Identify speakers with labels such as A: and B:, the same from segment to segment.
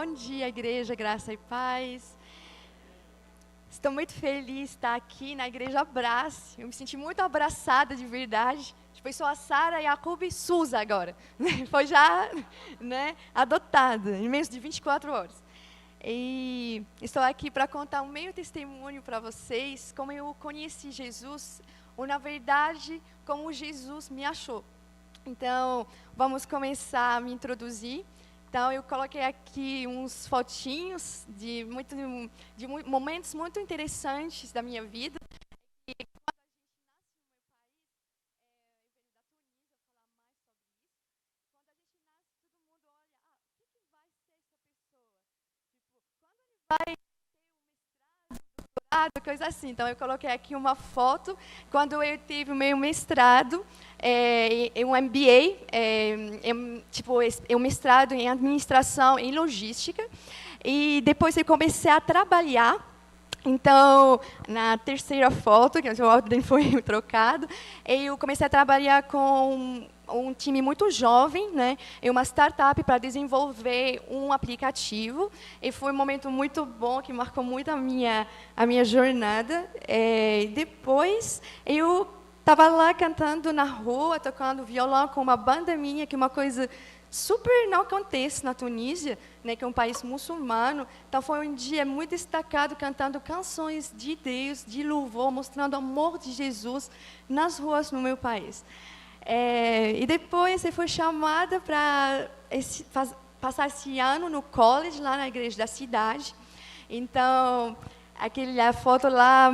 A: Bom dia, igreja, graça e paz. Estou muito feliz de estar aqui na Igreja Abrace. Eu me senti muito abraçada de verdade. Foi só a Sara, Jacob e Suza agora. Foi já, adotada em menos de 24 horas. E estou aqui para contar um meio testemunho para vocês, como eu conheci Jesus, ou na verdade, como Jesus me achou. Então, vamos começar a me introduzir. Então, eu coloquei aqui uns fotinhos de momentos muito interessantes da minha vida. E quando a gente nasce no meu país, eu vejo da Tunísia, falar mais sobre isso. Quando a gente nasce, todo mundo olha, o que vai ser essa pessoa? Tipo, quando ele vai ter o mestrado, coisa assim. Então, eu coloquei aqui uma foto, quando eu tive o meu mestrado, um MBA, um mestrado em administração e logística, e depois eu comecei a trabalhar. Então, na terceira foto, que a ordem foi trocada, eu comecei a trabalhar com um time muito jovem, em uma startup para desenvolver um aplicativo. E foi um momento muito bom, que marcou muito a minha jornada. Depois, eu estava lá cantando na rua, tocando violão com uma banda minha, que é uma coisa super não acontece na Tunísia, que é um país muçulmano. Então, foi um dia muito destacado, cantando canções de Deus, de louvor, mostrando o amor de Jesus nas ruas no meu país. E depois, eu fui chamada para passar esse ano no college, lá na igreja da cidade. Então, a foto lá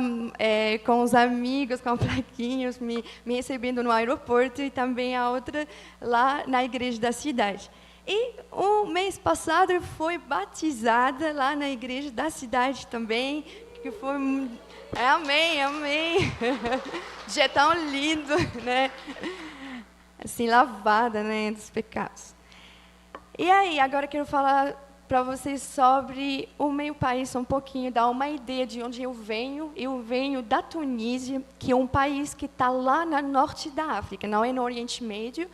A: com os amigos, com plaquinhos, me recebendo no aeroporto, e também a outra lá na igreja da cidade. E o mês passado eu fui batizada lá na igreja da cidade também, que foi... Amém, amém. Dia tão lindo, Assim, lavada, dos pecados. E aí, agora eu quero falar para vocês sobre o meu país um pouquinho, dar uma ideia de onde eu venho. Eu venho da Tunísia, que é um país que está lá no norte da África, não é no Oriente Médio,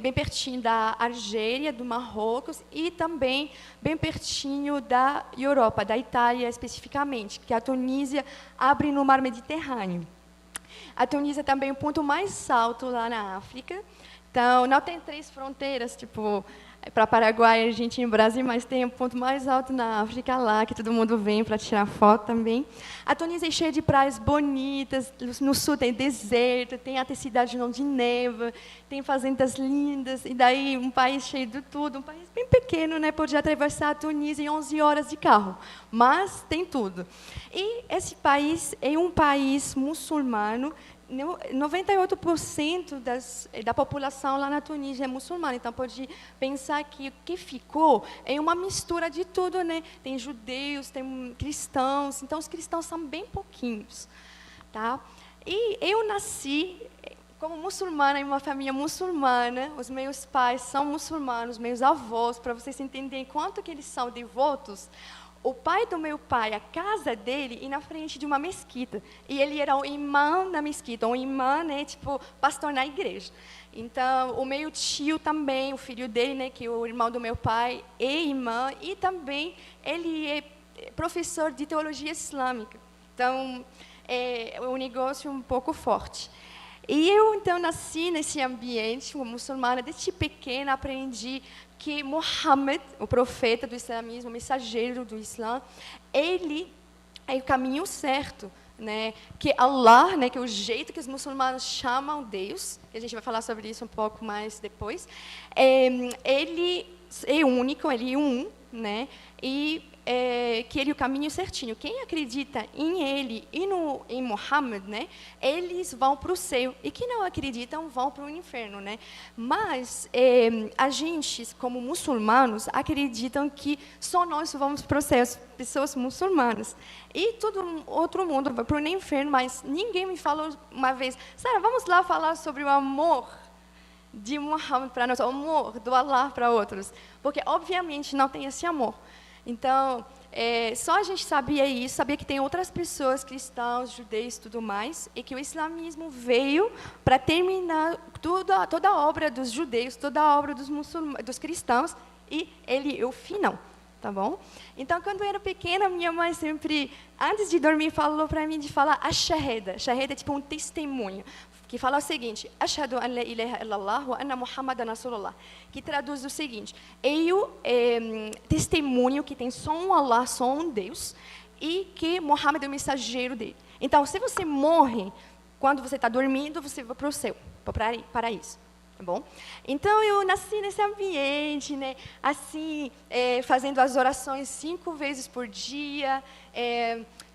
A: bem pertinho da Argélia, do Marrocos, e também bem pertinho da Europa, da Itália especificamente, que a Tunísia abre no mar Mediterrâneo. A Tunísia também é o ponto mais alto lá na África. Então, não tem 3 fronteiras, tipo, para Paraguai, Argentina e Brasil, mas tem o ponto mais alto na África lá, que todo mundo vem para tirar foto também. A Tunísia é cheia de praias bonitas, no sul tem deserto, tem até cidade onde neva, tem fazendas lindas, e daí um país cheio de tudo, um país bem pequeno, pode atravessar a Tunísia em 11 horas de carro, mas tem tudo. E esse país é um país muçulmano. 98% da população lá na Tunísia é muçulmana, então pode pensar que o que ficou é uma mistura de tudo, Tem judeus, tem cristãos, então os cristãos são bem pouquinhos, tá? E eu nasci como muçulmana em uma família muçulmana, os meus pais são muçulmanos, meus avós, para vocês entenderem quanto que eles são devotos. O pai do meu pai, a casa dele, ia na frente de uma mesquita. E ele era o imã da mesquita, um imã, tipo, pastor na igreja. Então, o meu tio também, o filho dele, que é o irmão do meu pai, é imã, e também ele é professor de teologia islâmica. Então, é um negócio um pouco forte. E eu, então, nasci nesse ambiente, como muçulmana, desde pequena aprendi que Muhammad, o profeta do islamismo, o mensageiro do Islã, ele é o caminho certo, que Allah, que é o jeito que os muçulmanos chamam Deus, que a gente vai falar sobre isso um pouco mais depois, ele é único, ele é um, e que ele é o caminho certinho. Quem acredita em ele e em Muhammad, eles vão para o céu. E quem não acreditam vão para o inferno, Mas a gente, como muçulmanos, acreditam que só nós vamos para o céu, as pessoas muçulmanas. E todo outro mundo vai para o inferno, mas ninguém me falou uma vez: Sara, vamos lá falar sobre o amor de Muhammad para nós, o amor do Allah para outros. Porque, obviamente, não tem esse amor. Então, só a gente sabia isso, sabia que tem outras pessoas, cristãos, judeus e tudo mais, e que o islamismo veio para terminar toda a obra dos judeus, toda a obra dos cristãos, e ele é o final. tá bom? Então, quando eu era pequena, minha mãe sempre, antes de dormir, falou para mim de falar a shahada. Shahada é tipo um testemunho, que fala o seguinte: Ashhadu an la ilaha illallah wa anna Muhammadan Rasulullah, que traduz o seguinte: eu testemunho que tem só um Allah, só um Deus, e que Muhammad é o mensageiro dele. Então, se você morre, quando você está dormindo, você vai para o céu, para o paraíso. Tá bom? Então, eu nasci nesse ambiente, né? Assim, fazendo as orações 5 vezes por dia,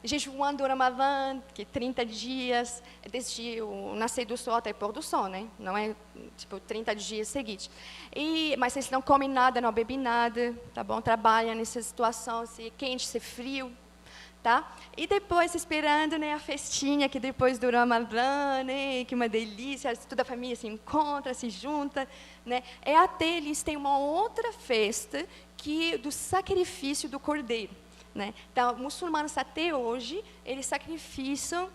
A: jejuando o Ramadã, que 30 dias, desde o nascer do sol até o pôr do sol, né? Não é, tipo, 30 dias seguidos. Mas eles não comem nada, não bebem nada, tá bom? Trabalham nessa situação, se é quente, se é frio. Tá? E depois esperando, né, a festinha que depois do Ramadã, né, que uma delícia, toda a família se encontra, se junta, né? Até eles têm uma outra festa que do sacrifício do cordeiro, né? Então, muçulmanos até hoje eles sacrificam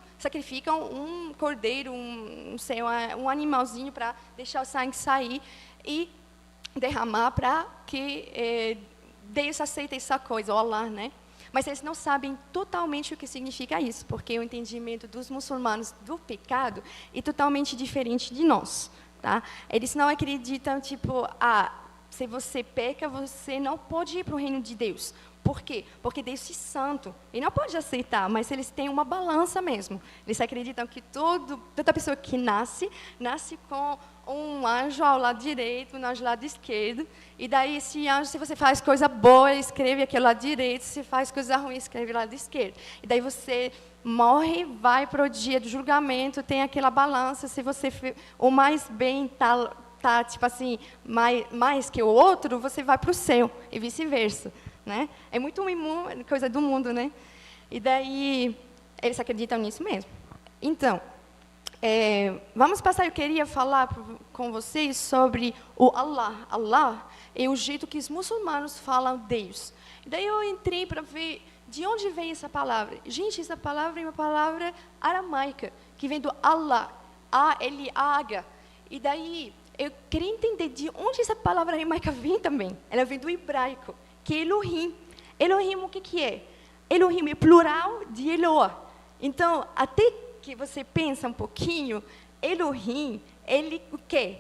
A: um cordeiro, um animalzinho para deixar o sangue sair e derramar para que Deus aceite essa coisa, Allah, né? Mas eles não sabem totalmente o que significa isso, porque o entendimento dos muçulmanos do pecado é totalmente diferente de nós, tá? Eles não acreditam, tipo, se você peca, você não pode ir para o reino de Deus. Por quê? Porque Deus é santo, e não pode aceitar, mas eles têm uma balança mesmo. Eles acreditam que toda pessoa que nasce com um anjo ao lado direito, um anjo ao lado esquerdo, e daí esse anjo, se você faz coisa boa, escreve aquele lado direito, se faz coisa ruim, escreve lado esquerdo. E daí você morre, vai para o dia do julgamento, tem aquela balança, se você o mais bem tá tipo assim, mais que o outro, você vai para o céu, e vice-versa, né? É muito coisa do mundo, né? E daí, eles acreditam nisso mesmo. Então, vamos passar, eu queria falar com vocês sobre o Allah. Allah é o jeito que os muçulmanos falam Deus. E daí eu entrei para ver de onde vem essa palavra. Gente, essa palavra é uma palavra aramaica, que vem do Allah, A-L-A-H. E daí, eu queria entender de onde essa palavra aramaica vem também. Ela vem do hebraico, que é Elohim. Elohim, o que é? Elohim é plural de Eloah. Então, até que você pensa um pouquinho, Elohim, ele o quê?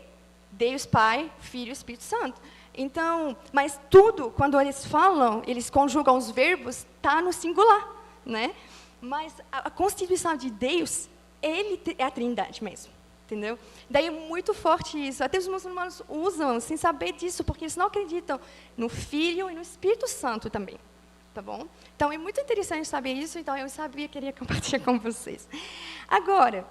A: Deus Pai, Filho e Espírito Santo. Então, mas tudo, quando eles falam, eles conjugam os verbos, está no singular, né? Mas a constituição de Deus, ele é a trindade mesmo, entendeu? Daí é muito forte isso. Até os muçulmanos usam sem saber disso, porque eles não acreditam no Filho e no Espírito Santo também. Tá bom? Então, é muito interessante saber isso, então eu queria compartilhar com vocês. Agora,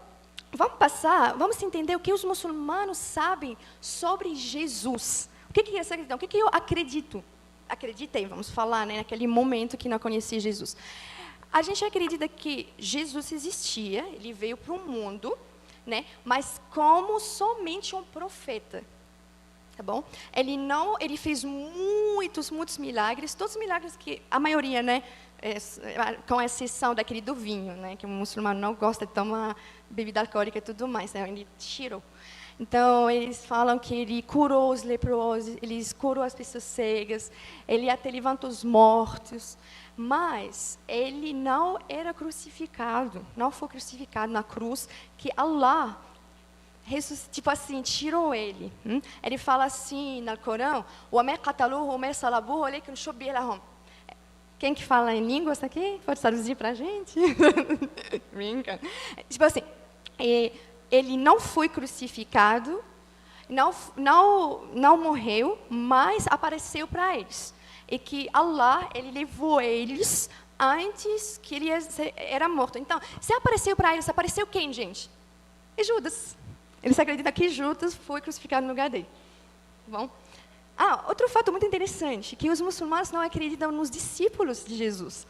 A: vamos entender o que os muçulmanos sabem sobre Jesus. O que eles acreditam? O que eu acredito? Acreditei, vamos falar, né, naquele momento que não conhecia Jesus. A gente acredita que Jesus existia, ele veio para o mundo, né, mas como somente um profeta. Tá bom? Ele fez muitos milagres, todos os milagres que a maioria, né, com exceção daquele do vinho, né, que o muçulmano não gosta de tomar bebida alcoólica e tudo mais, né, ele tirou. Então, eles falam que ele curou os leprosos, ele curou as pessoas cegas, ele até levantou os mortos, mas ele não era crucificado, não foi crucificado na cruz, que Allah tipo assim, tirou ele. Ele fala assim no Corão: quem que fala em línguas aqui? Pode traduzir para a gente? Tipo assim, ele não foi crucificado, não morreu, mas apareceu para eles. E que Allah, ele levou eles antes que ele era morto. Então, se apareceu para eles, apareceu quem, gente? É Judas. Eles acreditam que Judas foi crucificado no lugar dele. Bom? Outro fato muito interessante, que os muçulmanos não acreditam nos discípulos de Jesus,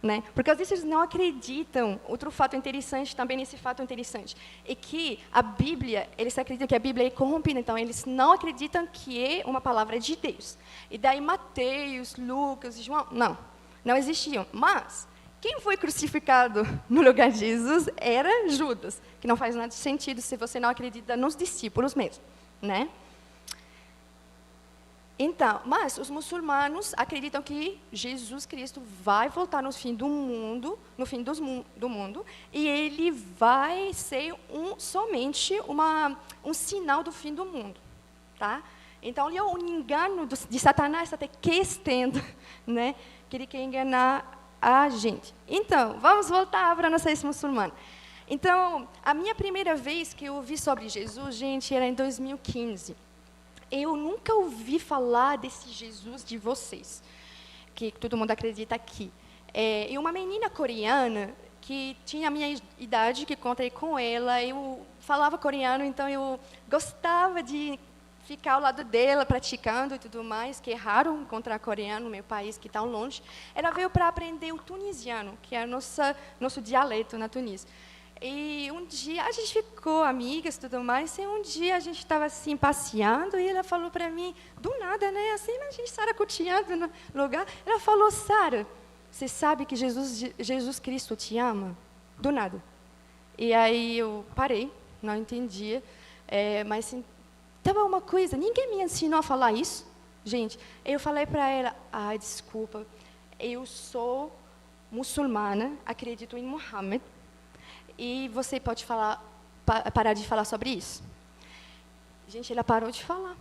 A: né? Porque às vezes eles não acreditam. Outro fato interessante, também nesse fato interessante, é que a Bíblia, eles acreditam que a Bíblia é corrompida, então eles não acreditam que é uma palavra de Deus. E daí Mateus, Lucas e João, não existiam. Mas quem foi crucificado no lugar de Jesus era Judas, que não faz nada de sentido se você não acredita nos discípulos mesmo, né? Então, mas os muçulmanos acreditam que Jesus Cristo vai voltar no fim do mundo, do mundo, e ele vai ser somente um sinal do fim do mundo, tá? Então, é um engano de Satanás até que estendo, né? Que ele quer enganar a gente. Então, vamos voltar para a nossa ex-muçulmana. Então, a minha primeira vez que eu ouvi sobre Jesus, gente, era em 2015. Eu nunca ouvi falar desse Jesus de vocês, que todo mundo acredita aqui. E uma menina coreana, que tinha a minha idade, que contei com ela, eu falava coreano, então eu gostava de ficar ao lado dela, praticando e tudo mais, que é raro encontrar coreano no meu país, que está longe. Ela veio para aprender o tunisiano, que é nosso dialeto na Tunísia. E um dia a gente ficou amigas e tudo mais, e um dia a gente estava assim passeando e ela falou para mim, do nada, né, assim, a gente saracoteando no lugar, ela falou, Sara, você sabe que Jesus Cristo te ama? Do nada. E aí eu parei, não entendia, mas estava uma coisa, ninguém me ensinou a falar isso, gente. Eu falei para ela, desculpa, eu sou muçulmana, acredito em Muhammad, e você pode parar de falar sobre isso? Gente, ela parou de falar.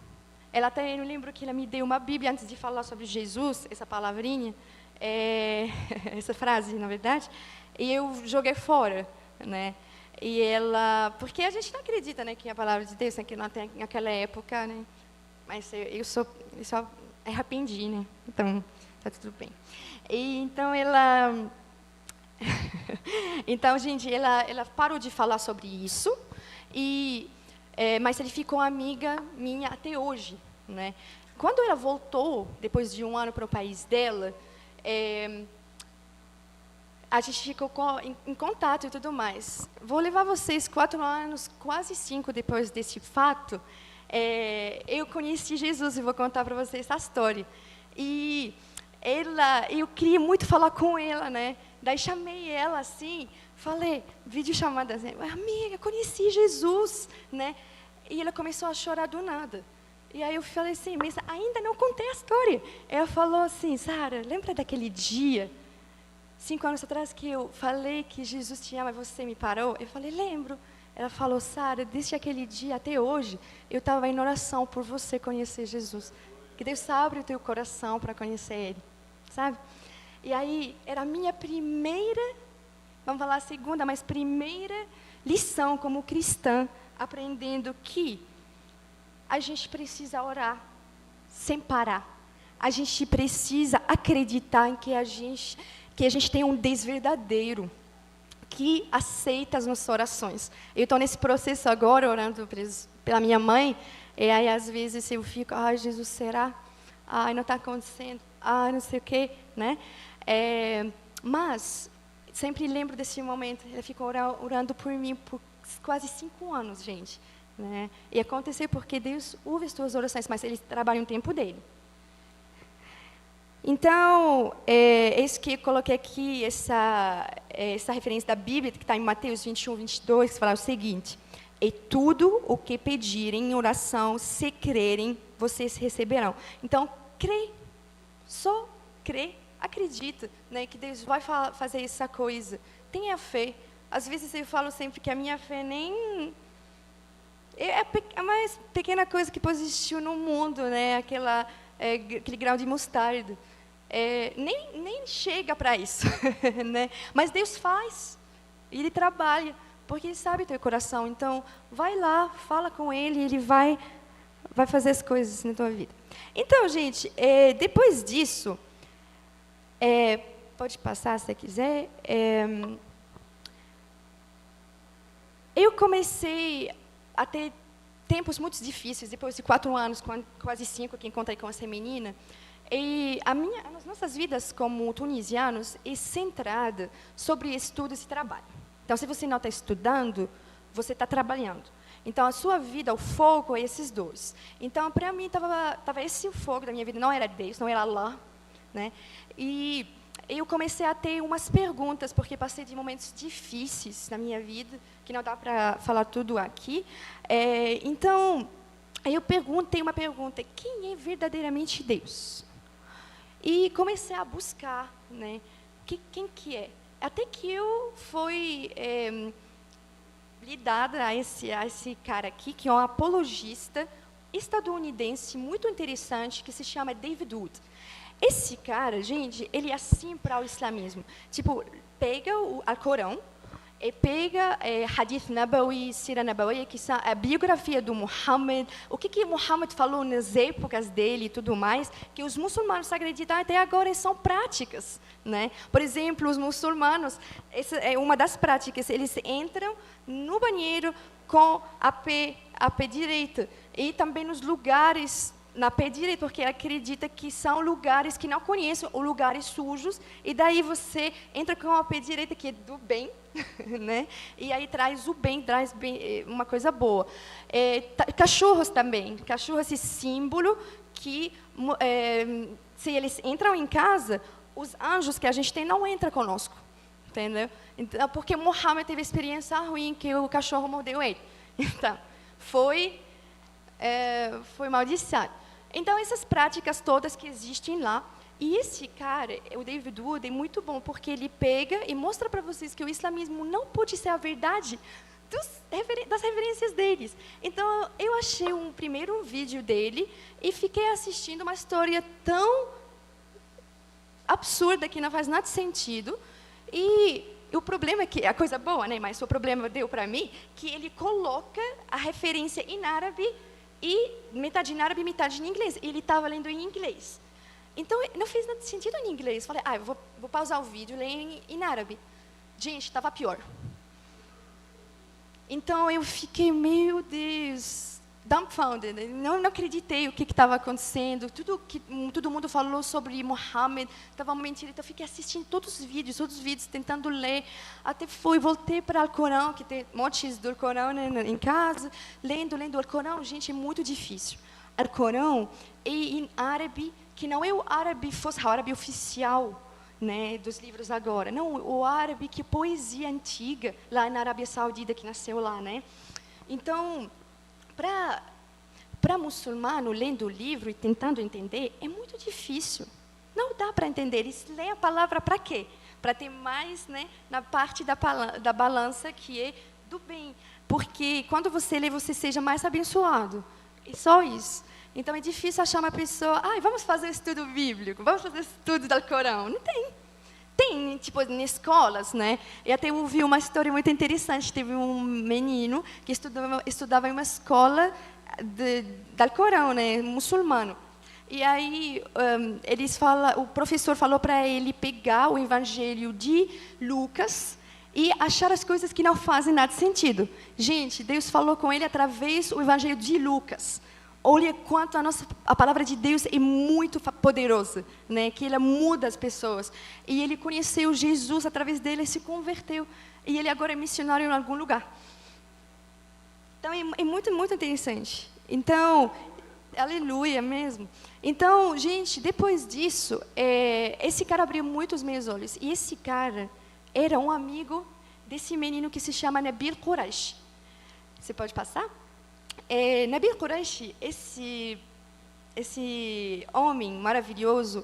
A: Ela até, eu lembro que ela me deu uma Bíblia antes de falar sobre Jesus, essa palavrinha, essa frase, na verdade, e eu joguei fora, né? E ela, porque a gente não acredita, né, que a palavra de Deus, né, que naquela época, né? Mas eu só arrependi, né? Então, tá tudo bem. E então ela então, gente, ela parou de falar sobre isso, mas ele ficou amiga minha até hoje, né? Quando ela voltou, depois de um ano para o país dela, a gente ficou em contato e tudo mais. Vou levar vocês 4 anos, quase 5 depois desse fato, eu conheci Jesus e vou contar para vocês essa história. E eu queria muito falar com ela, né? Daí chamei ela assim, falei, videochamada, assim, amiga, conheci Jesus, né? E ela começou a chorar do nada. E aí eu falei assim, mas ainda não contei a história. Ela falou assim, Sara, lembra daquele dia, 5 anos atrás, que eu falei que Jesus te ama e você me parou? Eu falei, lembro. Ela falou, Sara, desde aquele dia até hoje, eu estava em oração por você conhecer Jesus. Que Deus abre o teu coração para conhecer Ele, sabe? E aí, era a minha primeira, vamos falar a segunda, mas primeira lição como cristã, aprendendo que a gente precisa orar sem parar. A gente precisa acreditar em que a gente tem um Deus verdadeiro, que aceita as nossas orações. Eu estou nesse processo agora, orando pela minha mãe, e aí às vezes eu fico, Jesus, será? Não está acontecendo, não sei o quê, né? Mas sempre lembro desse momento. Ela ficou orando por mim por quase 5 anos, gente, né? E aconteceu porque Deus ouve as tuas orações, mas Ele trabalha no tempo dele. Então, isso que eu coloquei aqui, essa referência da Bíblia, que está em Mateus 21, 22, que fala o seguinte, e tudo o que pedirem em oração, se crerem, vocês receberão. Então, crê, só crê, acredita, né, que Deus vai fazer essa coisa. Tenha fé. Às vezes eu falo sempre que a minha fé nem é a mais pequena coisa que existiu no mundo, né? Aquele grão de mostarda. Nem chega para isso, né? Mas Deus faz, Ele trabalha, porque Ele sabe o teu coração. Então, vai lá, fala com Ele, Ele vai fazer as coisas na tua vida. Então, gente, depois disso, pode passar se você quiser. Eu comecei a ter tempos muito difíceis, depois de 4 anos, quase 5, que encontrei com essa menina. E as nossas vidas como tunisianos é centrada sobre estudos e trabalho. Então, se você não está estudando, você está trabalhando. Então, a sua vida, o foco é esses dois. Então, para mim, estava esse o foco da minha vida, não era Deus, não era Allah, né? E eu comecei a ter umas perguntas, porque passei de momentos difíceis na minha vida, que não dá para falar tudo aqui. Então, Aí eu perguntei uma pergunta: quem é verdadeiramente Deus? E comecei a buscar, né? Quem que é? Até que eu fui lidada a esse cara aqui, que é um apologista estadunidense muito interessante, que se chama David Wood. Esse cara, gente, ele é assim para o islamismo. Tipo, pega o Alcorão, e pega Hadith Nabawi, Sira Nabawi, que são a biografia do Muhammad, o que Muhammad falou nas épocas dele e tudo mais, que os muçulmanos acreditam até agora são práticas, né? Por exemplo, os muçulmanos, essa é uma das práticas, eles entram no banheiro com a pé direita, e também nos lugares na pé direito, porque acredita que são lugares que não conhecem, ou lugares sujos, e daí você entra com a pé direita, que é do bem, né? E aí traz bem, uma coisa boa. Cachorros também, cachorro, esse símbolo que, se eles entram em casa, os anjos que a gente tem não entram conosco, entendeu? Então, porque Muhammad teve experiência ruim, que o cachorro mordeu ele. Então, foi maldição. Então, essas práticas todas que existem lá, e esse cara, o David Wood, é muito bom, porque ele pega e mostra para vocês que o islamismo não pode ser a verdade das referências deles. Então, eu achei um primeiro vídeo dele e fiquei assistindo uma história tão absurda que não faz nada de sentido. E o problema é que, a coisa boa, né, mas o problema deu para mim, que ele coloca a referência em árabe, e metade em árabe, metade em inglês. Ele estava lendo em inglês. Então, não fez nada de sentido em inglês. Falei, eu vou pausar o vídeo e ler em árabe. Gente, estava pior. Então, eu fiquei, meu Deus, dumbfounded. Não acreditei o que estava acontecendo. Tudo que todo mundo falou sobre Muhammad estava uma mentira. Então, eu fiquei assistindo todos os vídeos, tentando ler. Até voltei para o Alcorão, que tem montes do Alcorão, né, em casa, lendo o Alcorão. Gente, é muito difícil. Alcorão é em árabe, que não é o árabe oficial, né, dos livros agora. Não, o árabe que é poesia antiga, lá na Arábia Saudita, que nasceu lá, né? Então, para muçulmano, lendo o livro e tentando entender, é muito difícil. Não dá para entender. Eles leem a palavra para quê? Para ter mais, né, na parte da balança, que é do bem. Porque quando você lê, você seja mais abençoado. E só isso. Então, é difícil achar uma pessoa, vamos fazer um estudo bíblico, vamos fazer estudo do Alcorão. Não tem. Tem, tipo, em escolas, né? E até ouvi uma história muito interessante. Teve um menino que estudava em uma escola do Alcorão, né, muçulmano. E aí, o professor falou para ele pegar o Evangelho de Lucas e achar as coisas que não fazem nada de sentido. Gente, Deus falou com ele através do Evangelho de Lucas. Olha quanto a palavra de Deus é muito poderosa, né? Que ela muda as pessoas. E ele conheceu Jesus através dele e se converteu. E ele agora é missionário em algum lugar. Então, é muito, muito interessante. Então, aleluia mesmo. Então, gente, depois disso, esse cara abriu muito os meus olhos. E esse cara era um amigo desse menino que se chama Nabil Quraish. Você pode passar? Nabil Quraish, esse homem maravilhoso,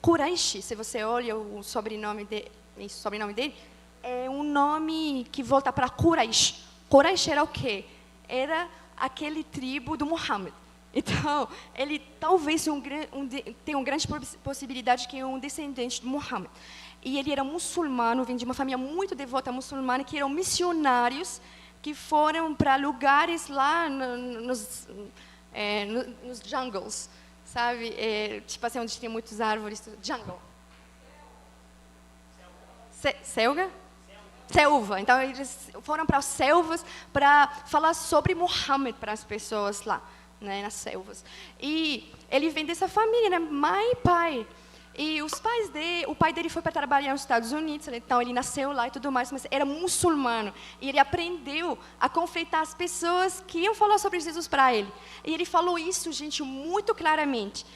A: Quraish, se você olha o sobrenome dele, é um nome que volta para Quraish. Quraish era o quê? Era aquele tribo do Muhammad. Então, ele talvez tenha uma grande possibilidade que é um descendente de Muhammad. E ele era muçulmano, vem de uma família muito devota muçulmana, que eram missionários, que foram para lugares lá nos jungles, sabe? Tipo assim, onde tem muitas árvores. Jungle. Selva? Selva. Então, eles foram para as selvas para falar sobre Muhammad para as pessoas lá, né, nas selvas. E ele vem dessa família, né, mãe e pai. E o pai dele foi para trabalhar nos Estados Unidos, então ele nasceu lá e tudo mais, mas era muçulmano. E ele aprendeu a confrontar as pessoas que iam falar sobre Jesus para ele. E ele falou isso, gente, muito claramente.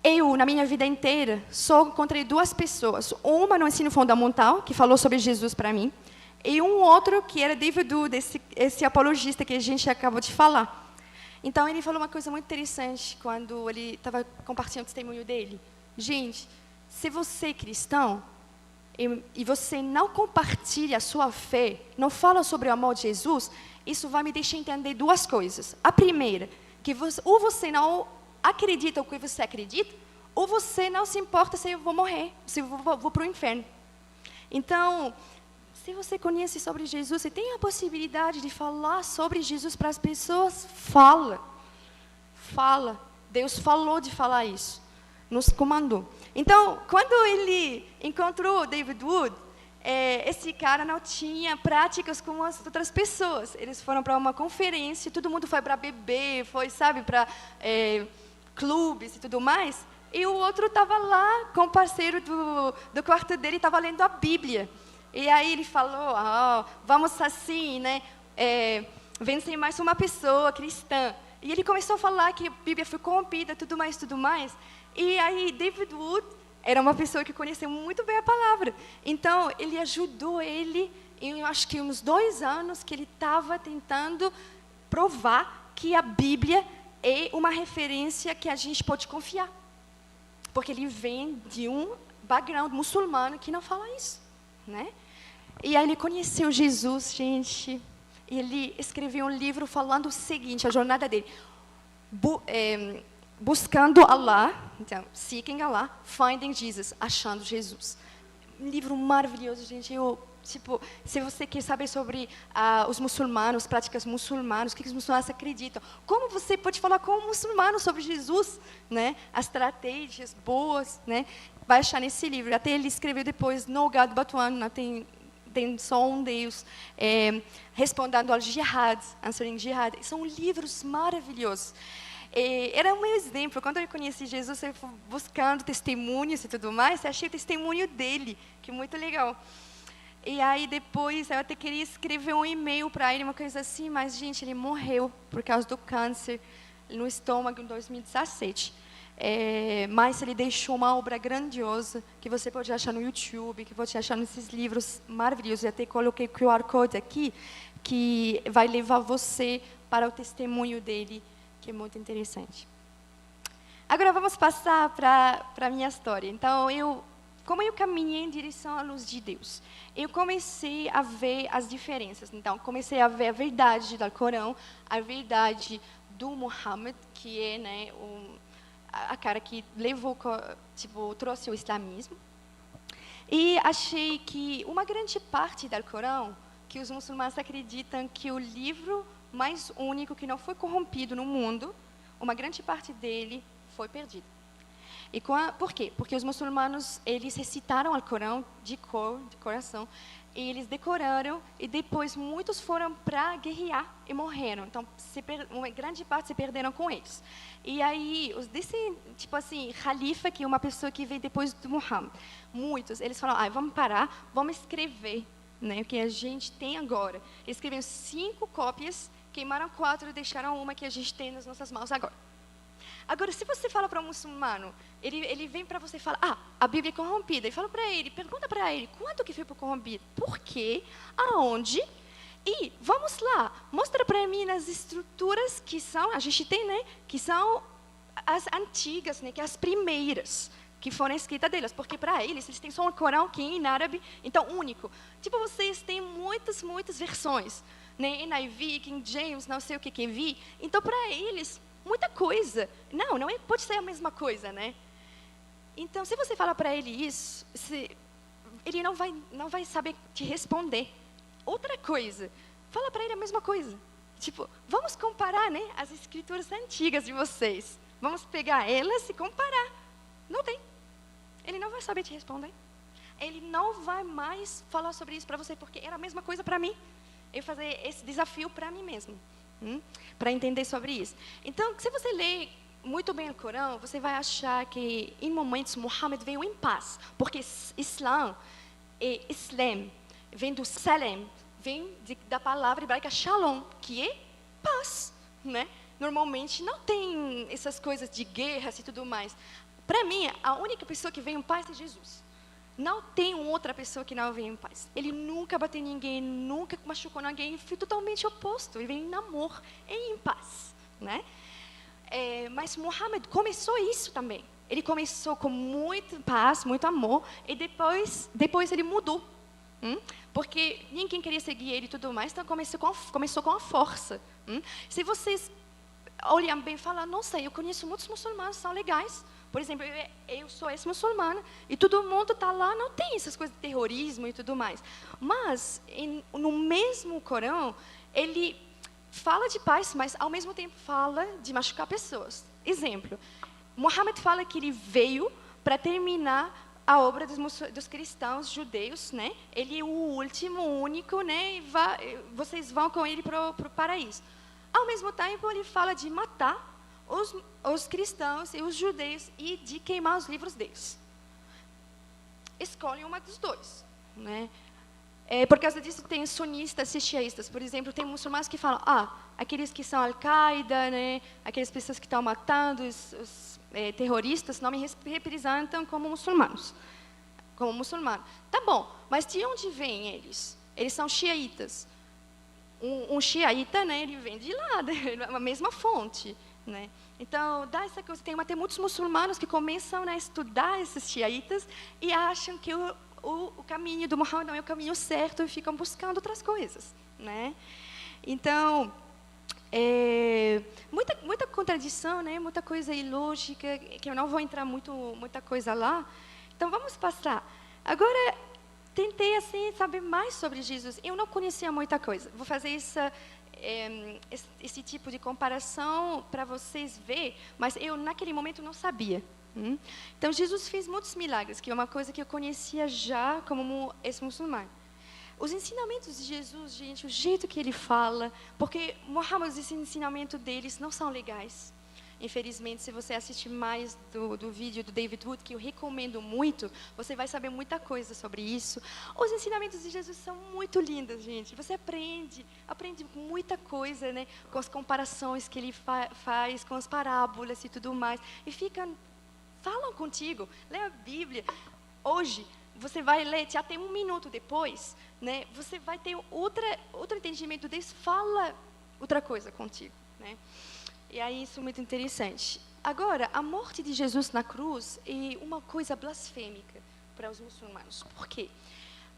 A: Eu, na minha vida inteira, só encontrei duas pessoas. Uma no ensino fundamental, que falou sobre Jesus para mim, e um outro que era David Wood, esse apologista que a gente acabou de falar. Então, ele falou uma coisa muito interessante quando ele estava compartilhando o testemunho dele. Gente, se você é cristão e você não compartilha a sua fé, não fala sobre o amor de Jesus, isso vai me deixar entender duas coisas. A primeira, que ou você não acredita o que você acredita, ou você não se importa se eu vou morrer, se eu vou para o inferno. Então, se você conhece sobre Jesus e tem a possibilidade de falar sobre Jesus para as pessoas, fala. Fala. Deus falou de falar isso. Nos comandou. Então, quando ele encontrou David Wood, esse cara não tinha práticas como as outras pessoas. Eles foram para uma conferência, todo mundo foi para beber, foi, sabe, para clubes e tudo mais. E o outro estava lá com o parceiro do quarto dele, estava lendo a Bíblia. E aí ele falou, vamos assim, né, vencer mais uma pessoa cristã. E ele começou a falar que a Bíblia foi corrompida, tudo mais, tudo mais. E aí David Wood era uma pessoa que conhecia muito bem a palavra. Então, ele ajudou ele, em acho que uns 2 anos, que ele estava tentando provar que a Bíblia é uma referência que a gente pode confiar. Porque ele vem de um background muçulmano que não fala isso, né? E aí ele conheceu Jesus, gente. E ele escreveu um livro falando o seguinte, a jornada dele. Buscando Allah, então, seeking Allah, finding Jesus, achando Jesus. Um livro maravilhoso, gente. Se você quer saber sobre os muçulmanos, práticas muçulmanas, o que os muçulmanos acreditam, como você pode falar com um muçulmano sobre Jesus, né? As estratégias boas, né? Vai achar nesse livro. Até ele escreveu depois, No God But One, tem só um Deus, respondendo ao jihad, answering jihad. São livros maravilhosos. Era um meu exemplo. Quando eu conheci Jesus, eu fui buscando testemunhos e tudo mais, eu achei o testemunho dele, que é muito legal. E aí depois eu até queria escrever um e-mail para ele, uma coisa assim, mas, gente, ele morreu por causa do câncer no estômago em 2017. Mas ele deixou uma obra grandiosa, que você pode achar no YouTube, que pode achar nesses livros maravilhosos. Eu até coloquei o QR Code aqui, que vai levar você para o testemunho dele, que é muito interessante. Agora vamos passar para a minha história. Então, como eu caminhei em direção à luz de Deus, eu comecei a ver as diferenças. Então, comecei a ver a verdade do Corão, a verdade do Muhammad, que é, né, a cara que levou, trouxe o islamismo. E achei que uma grande parte do Corão, que os muçulmanos acreditam que o livro mais único que não foi corrompido no mundo, uma grande parte dele foi perdida. E por quê? Porque os muçulmanos, eles recitaram o Corão de coração, e eles decoraram, e depois muitos foram para guerrear e morreram. Então, uma grande parte se perderam com eles. E aí, Khalifa, que é uma pessoa que veio depois do Muhammad, muitos, eles falaram, vamos parar, vamos escrever, né, o que a gente tem agora. Eles escreveram 5 cópias, queimaram 4 e deixaram uma que a gente tem nas nossas mãos agora. Agora, se você fala para um muçulmano, ele vem para você e fala, a Bíblia é corrompida. E fala para ele, pergunta para ele, quanto que foi corrompido? Por quê? Aonde? E vamos lá, mostra para mim nas estruturas que são, a gente tem, né, que são as antigas, né, que as primeiras que foram escritas delas, porque para eles têm só um Corão que é em árabe, então único. Tipo, vocês têm muitas versões, né, NIV, King James, não sei o que vi. Então, para eles, muita coisa. Não pode ser a mesma coisa, né? Então, se você falar para ele isso, ele não vai saber te responder. Outra coisa, fala para ele a mesma coisa. Tipo, vamos comparar, né, as escrituras antigas de vocês. Vamos pegar elas e comparar. Não tem. Ele não vai saber te responder. Ele não vai mais falar sobre isso para você, porque era a mesma coisa para mim. Eu fazer esse desafio para mim mesmo. Para entender sobre isso. Então, se você ler muito bem o Corão, você vai achar que, em momentos, Muhammad veio em paz. Porque Islam vem do Salam, vem da palavra hebraica Shalom, que é paz, né? Normalmente não tem essas coisas de guerras e tudo mais. Para mim, a única pessoa que vem em paz é Jesus. Não tem outra pessoa que não vem em paz. Ele nunca bateu em ninguém, nunca machucou ninguém, foi totalmente oposto. Ele vem em amor e em paz. né? Mas Muhammad começou isso também. Ele começou com muita paz, muito amor, e depois ele mudou. Porque ninguém queria seguir ele e tudo mais, então começou com a força. Se vocês olham bem e falam, nossa, eu conheço muitos muçulmanos, são legais. Por exemplo, eu sou ex-muçulmana e todo mundo está lá, não tem essas coisas de terrorismo e tudo mais. Mas, no mesmo Corão, ele fala de paz, mas ao mesmo tempo fala de machucar pessoas. Exemplo, Muhammad fala que ele veio para terminar a obra dos cristãos judeus, né? Ele é o último, o único, né? E vocês vão com ele para o paraíso. Ao mesmo tempo, ele fala de matar os cristãos e os judeus e de queimar os livros deles. Escolhe uma dos dois, né? Por causa disso, tem sunistas e xiistas. Por exemplo, tem muçulmanos que falam, aqueles que são Al-Qaeda, né? Aquelas pessoas que estão matando os terroristas não me representam como muçulmanos. Como muçulmano. Tá bom, mas de onde vêm eles? Eles são xiitas. Um xiita, né, ele vem de lá, a mesma fonte, né? Então, dá essa coisa. Tem muitos muçulmanos que começam a estudar esses xiitas e acham que o caminho do Muhammad não é o caminho certo e ficam buscando outras coisas, né? Então, muita contradição, né? Muita coisa ilógica, que eu não vou entrar muita coisa lá. Então, vamos passar. Agora, tentei assim saber mais sobre Jesus. Eu não conhecia muita coisa. Vou fazer esse tipo de comparação para vocês verem, mas eu naquele momento não sabia. Então Jesus fez muitos milagres, que é uma coisa que eu conhecia já como ex-muçulmano. Os ensinamentos de Jesus, gente, o jeito que ele fala, porque Muhammad, os ensinamentos deles não são legais. Infelizmente, se você assistir mais do vídeo do David Wood, que eu recomendo muito, você vai saber muita coisa sobre isso. Os ensinamentos de Jesus são muito lindos, gente. Você aprende muita coisa, né? Com as comparações que ele faz, com as parábolas e tudo mais. E falam contigo, lê a Bíblia. Hoje, você vai ler, até 1 minuto depois, né? Você vai ter outro entendimento deles, fala outra coisa contigo, né? E aí isso é muito interessante. Agora, a morte de Jesus na cruz é uma coisa blasfêmica para os muçulmanos. Por quê?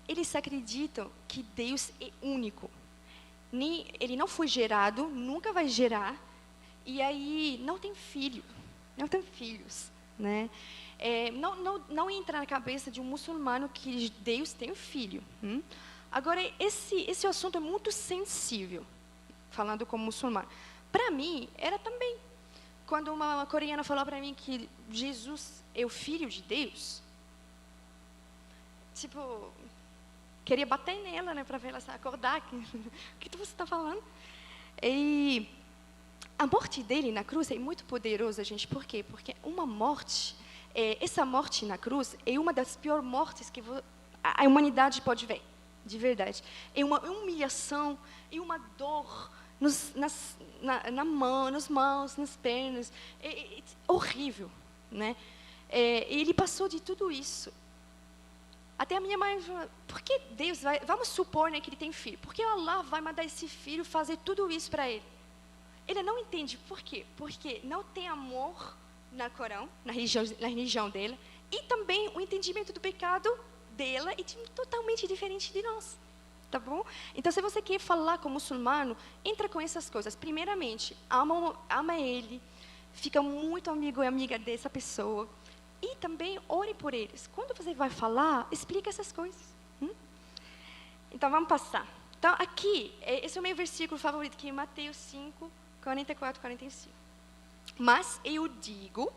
A: Eles acreditam que Deus é único. Ele não foi gerado, nunca vai gerar, e aí não tem filhos, né? Não entra na cabeça de um muçulmano que Deus tem um filho. Agora, esse assunto é muito sensível, falando como muçulmano. Para mim, era também. Quando uma coreana falou para mim que Jesus é o Filho de Deus, queria bater nela, né, para ver ela acordar. O que você está falando? E a morte dele na cruz é muito poderosa, gente. Por quê? Porque essa morte na cruz é uma das piores mortes que a humanidade pode ver, de verdade. É uma humilhação, é uma dor nas mãos, nas pernas, é horrível, né? Ele passou de tudo isso. Até a minha mãe falou, por que Deus vamos supor, né, que ele tem filho, por que Allah vai mandar esse filho fazer tudo isso para ele? Ele não entende por quê, porque não tem amor na Corão, na religião dela, e também o entendimento do pecado dela é totalmente diferente de nós. Tá bom? Então, se você quer falar com muçulmano, entra com essas coisas. Primeiramente, ama ele, fica muito amigo e amiga dessa pessoa. E também ore por eles. Quando você vai falar, explica essas coisas. Então, vamos passar. Então, aqui, esse é o meu versículo favorito, que é Mateus 5, 44, 45. Mas eu digo,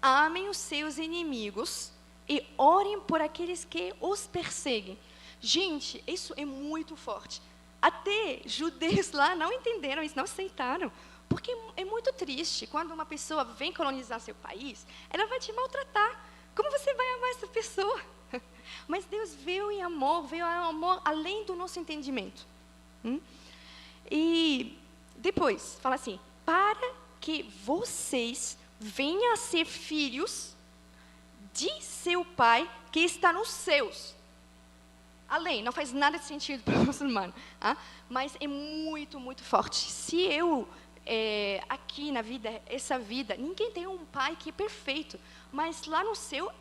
A: amem os seus inimigos e orem por aqueles que os perseguem. Gente, isso é muito forte. Até judeus lá não entenderam isso, não aceitaram. Porque é muito triste. Quando uma pessoa vem colonizar seu país, ela vai te maltratar. Como você vai amar essa pessoa? Mas Deus veio em amor além do nosso entendimento. E depois, fala assim, para que vocês venham a ser filhos de seu Pai que está nos céus. Além, não faz nada de sentido para o muçulmano, mas é muito, muito forte. Se eu aqui na vida, essa vida, ninguém tem um pai que é perfeito, mas lá no céu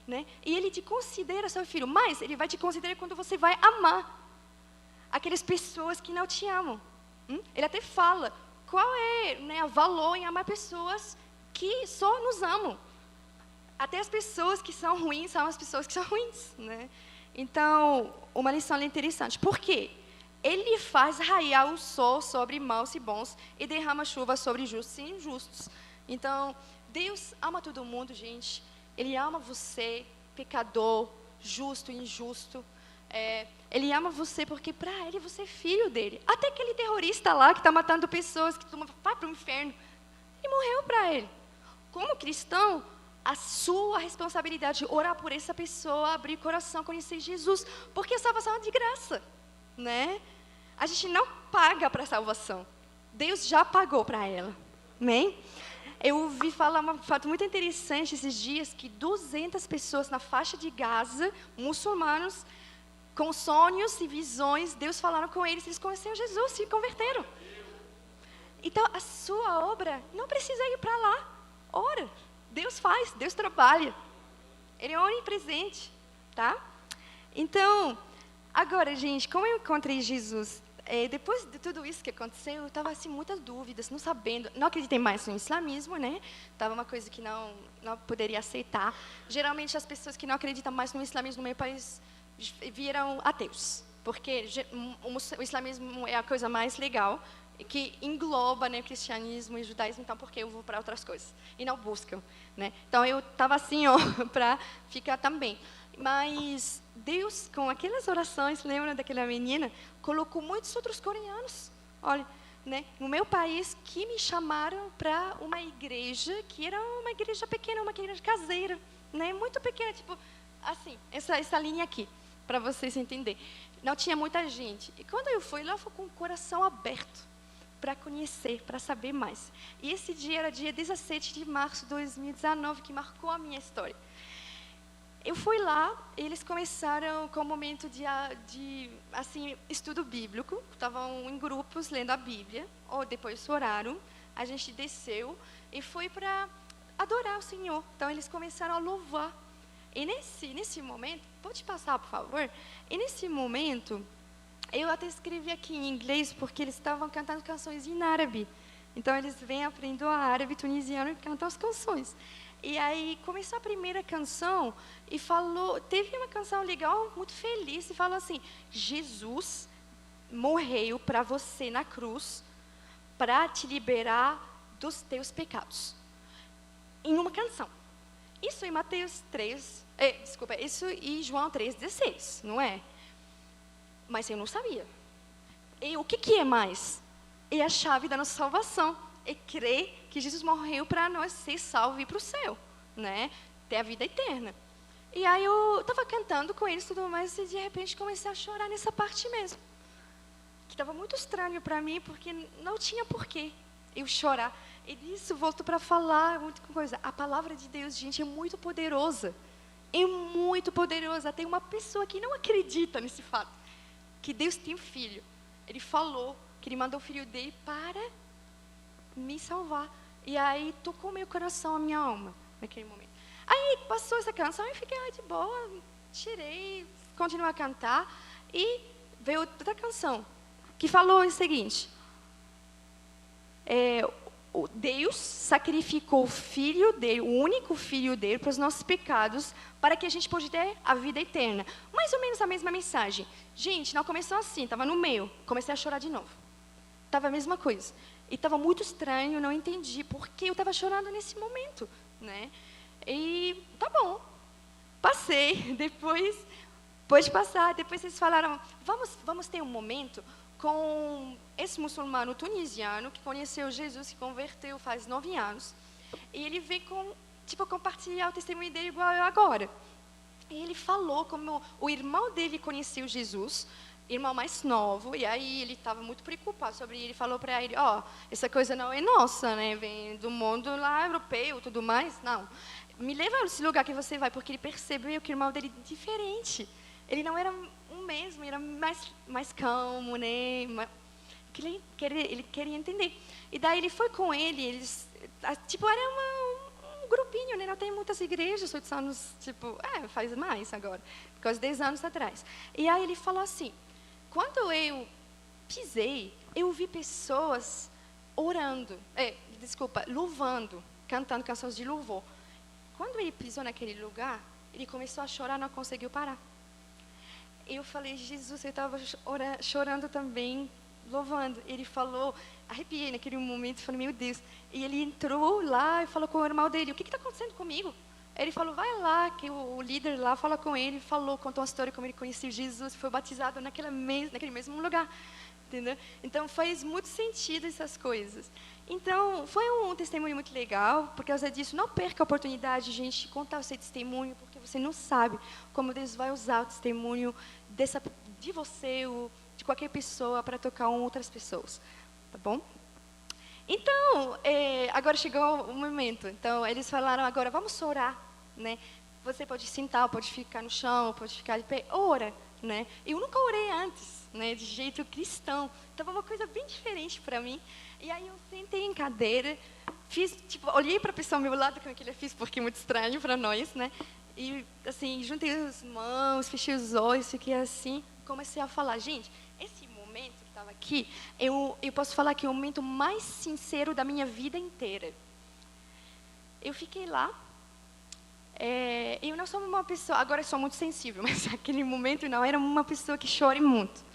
A: né? E ele te considera seu filho, mas ele vai te considerar quando você vai amar aquelas pessoas que não te amam. Ele até fala qual é, né, o valor em amar pessoas que só nos amam. Até as pessoas que são ruins são as pessoas que são ruins, né? Então, uma lição interessante. Por quê? Ele faz raiar o sol sobre maus e bons e derrama chuva sobre justos e injustos. Então, Deus ama todo mundo, gente. Ele ama você, pecador, justo e injusto. Ele ama você porque, para ele, você é filho dele. Até aquele terrorista lá que está matando pessoas, que vai para o inferno, ele morreu para ele. Como cristão, a sua responsabilidade é orar por essa pessoa, abrir o coração, conhecer Jesus, porque a salvação é de graça, né? A gente não paga para a salvação. Deus já pagou para ela, amém? Eu ouvi falar um fato muito interessante esses dias, que 200 pessoas na faixa de Gaza, muçulmanos, com sonhos e visões, Deus falaram com eles conheceram Jesus, se converteram. Então, a sua obra não precisa ir para lá. Ora, Deus faz, Deus trabalha. Ele é onipresente, tá? Então, agora, gente, como eu encontrei Jesus? Depois de tudo isso que aconteceu, eu estava assim, muitas dúvidas, não sabendo, não acreditei mais no islamismo, né? Estava uma coisa que não poderia aceitar. Geralmente, as pessoas que não acreditam mais no islamismo no meu país viram ateus, porque o islamismo é a coisa mais legal, que engloba, né, o cristianismo e o judaísmo, então por que eu vou para outras coisas? E não buscam, né? Então, eu estava assim, para ficar também. Mas Deus, com aquelas orações, lembra daquela menina, colocou muitos outros coreanos, olha, né, no meu país, que me chamaram para uma igreja, que era uma igreja pequena, uma igreja caseira, né, muito pequena, tipo, assim, essa linha aqui, para vocês entenderem. Não tinha muita gente. E quando eu fui lá, eu fui com o coração aberto para conhecer, para saber mais. E esse dia era dia 17 de março de 2019, que marcou a minha história. Eu fui lá, eles começaram com um momento de assim, estudo bíblico, estavam em grupos lendo a Bíblia, ou depois oraram, a gente desceu e foi para adorar o Senhor. Então, eles começaram a louvar. E nesse momento, pode passar, por favor? E nesse momento, eu até escrevi aqui em inglês, porque eles estavam cantando canções em árabe. Então, eles vêm aprendendo árabe tunisiano e cantam as canções. E aí, começou a primeira canção e teve uma canção legal, muito feliz, e falou assim, Jesus morreu para você na cruz, para te liberar dos teus pecados. Em uma canção. Isso em Mateus 3, isso em João 3,16, não é? Mas eu não sabia. E o que é mais? É a chave da nossa salvação. É crer que Jesus morreu para nós ser salvos e ir para o céu, né? Ter a vida eterna. E aí eu estava cantando com eles e tudo mais, e de repente comecei a chorar nessa parte mesmo. Que estava muito estranho para mim, porque não tinha porquê eu chorar. E disso volto para falar muita coisa. A palavra de Deus, gente, é muito poderosa. É muito poderosa. Tem uma pessoa que não acredita nesse fato. Que Deus tem um filho. Ele falou que Ele mandou o filho dele para me salvar. E aí tocou meu coração, a minha alma, naquele momento. Aí passou essa canção e fiquei de boa, tirei, continuei a cantar. E veio outra canção, que falou o seguinte. Deus sacrificou o filho dele, o único filho dele, para os nossos pecados, para que a gente pudesse ter a vida eterna. Mais ou menos a mesma mensagem. Gente, não começou assim, estava no meio, comecei a chorar de novo. Estava a mesma coisa. E estava muito estranho, não entendi por que eu estava chorando nesse momento, né? E tá bom, passei. Depois, pode passar. Depois eles falaram, vamos ter um momento com esse muçulmano tunisiano que conheceu Jesus, que converteu faz 9 anos. E ele veio compartilhar o testemunho dele igual eu agora. E ele falou como o irmão dele conheceu Jesus, irmão mais novo, e aí ele estava muito preocupado sobre ele. Ele falou para ele, essa coisa não é nossa, né? Vem do mundo lá europeu, tudo mais. Não, me leva nesse lugar que você vai, porque ele percebeu que o irmão dele é diferente. Ele não era o mesmo, era mais calmo, né? porque ele queria entender. E daí ele foi com ele, tipo, era um grupinho, né? Não tem muitas igrejas, 8 anos, tipo, faz mais agora, quase 10 anos atrás. E aí ele falou assim, quando eu pisei, eu vi pessoas orando, louvando, cantando canções de louvor. Quando ele pisou naquele lugar, ele começou a chorar, não conseguiu parar. Eu falei, Jesus, eu estava chorando também, louvando. Ele falou, arrepiei naquele momento, falei, meu Deus. E ele entrou lá e falou com o irmão dele, o que está acontecendo comigo? Ele falou, vai lá, que o líder lá fala com ele, contou uma história como ele conheceu Jesus, foi batizado naquele mesmo lugar. Entendeu? Então, faz muito sentido essas coisas. Então, foi um testemunho muito legal, por causa disso, não perca a oportunidade, gente, de contar o seu testemunho, porque você não sabe como Deus vai usar o testemunho de você ou de qualquer pessoa para tocar outras pessoas, tá bom? Então, agora chegou o momento. Então, eles falaram agora, vamos orar, né? Você pode sentar, pode ficar no chão, pode ficar de pé, ora, né? Eu nunca orei antes, né? De jeito cristão, então foi uma coisa bem diferente para mim. E aí eu sentei em cadeira, olhei para a pessoa ao meu lado, como é que ele fez, porque é muito estranho para nós, né? E assim, juntei as mãos, fechei os olhos, fiquei assim, comecei a falar, gente, esse momento que estava aqui, eu posso falar que é o momento mais sincero da minha vida inteira. Eu fiquei lá, eu não sou uma pessoa, agora eu sou muito sensível, mas naquele momento não era uma pessoa que chore muito.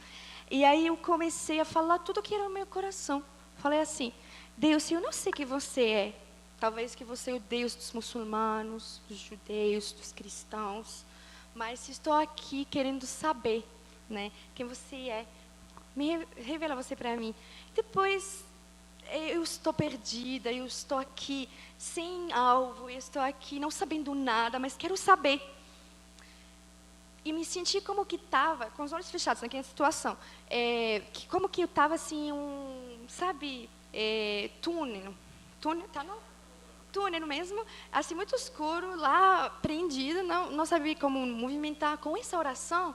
A: E aí eu comecei a falar tudo que era no meu coração. Falei assim, Deus, eu não sei quem você é, talvez que você é o Deus dos muçulmanos, dos judeus, dos cristãos, mas estou aqui querendo saber, né, quem você é. Revela você para mim. Depois, eu estou perdida, eu estou aqui sem alvo, eu estou aqui não sabendo nada, mas quero saber. E me senti como que estava, com os olhos fechados naquela situação, como que eu estava assim, túnel, tá não? Túnel mesmo, assim muito escuro, lá prendida, não sabia como movimentar. Com essa oração,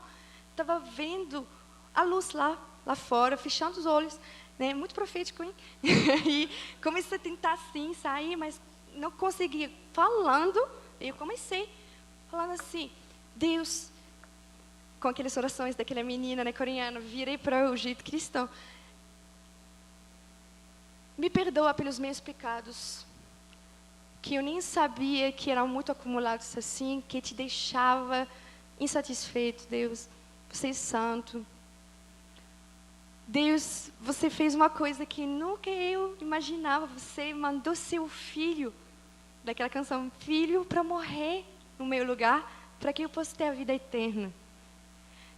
A: estava vendo a luz lá fora, fechando os olhos, né? Muito profético, hein? E comecei a tentar assim sair, mas não conseguia. Falando, eu comecei falando assim, Deus, com aquelas orações daquela menina, né, coreana, virei para o jeito cristão. Me perdoa pelos meus pecados, que eu nem sabia que eram muito acumulados assim, que te deixava insatisfeito, Deus. Você é santo. Deus, você fez uma coisa que nunca eu imaginava. Você mandou seu filho, daquela canção, filho, para morrer no meu lugar, para que eu possa ter a vida eterna.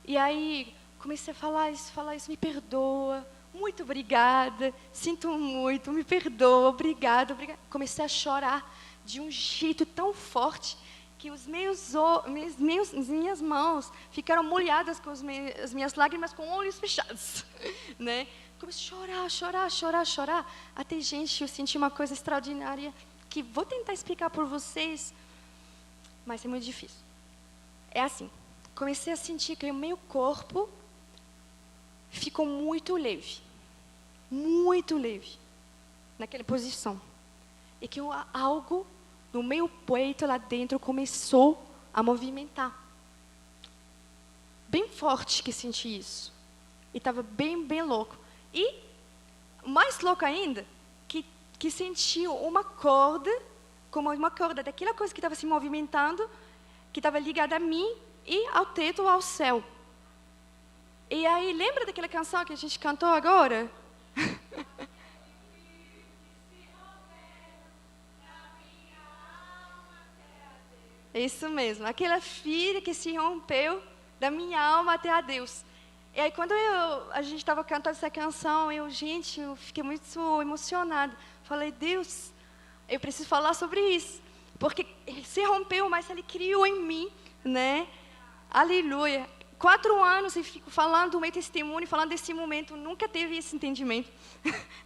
A: E aí, comecei a falar isso, me perdoa, muito obrigada, sinto muito, me perdoa, obrigada. Comecei a chorar de um jeito tão forte que as minhas mãos ficaram molhadas com as minhas lágrimas, com olhos fechados, né? Comecei a chorar, até, gente, eu senti uma coisa extraordinária, que vou tentar explicar por vocês, mas é muito difícil. É assim, comecei a sentir que o meu corpo ficou muito leve, naquela posição. E que algo no meu peito lá dentro começou a movimentar. Bem forte que senti isso. E estava bem, bem louco. E, mais louco ainda, que senti uma corda, como uma corda daquela coisa que estava se movimentando, que estava ligada a mim e ao teto, ao céu. E aí, lembra daquela canção que a gente cantou agora? Isso mesmo, aquela filha que se rompeu da minha alma até a Deus. E aí, quando a gente estava cantando essa canção, eu fiquei muito emocionada. Falei, Deus, eu preciso falar sobre isso. Porque ele se rompeu, mas ele criou em mim, né? Aleluia. 4 anos eu fico falando o meu testemunho, falando desse momento, nunca teve esse entendimento.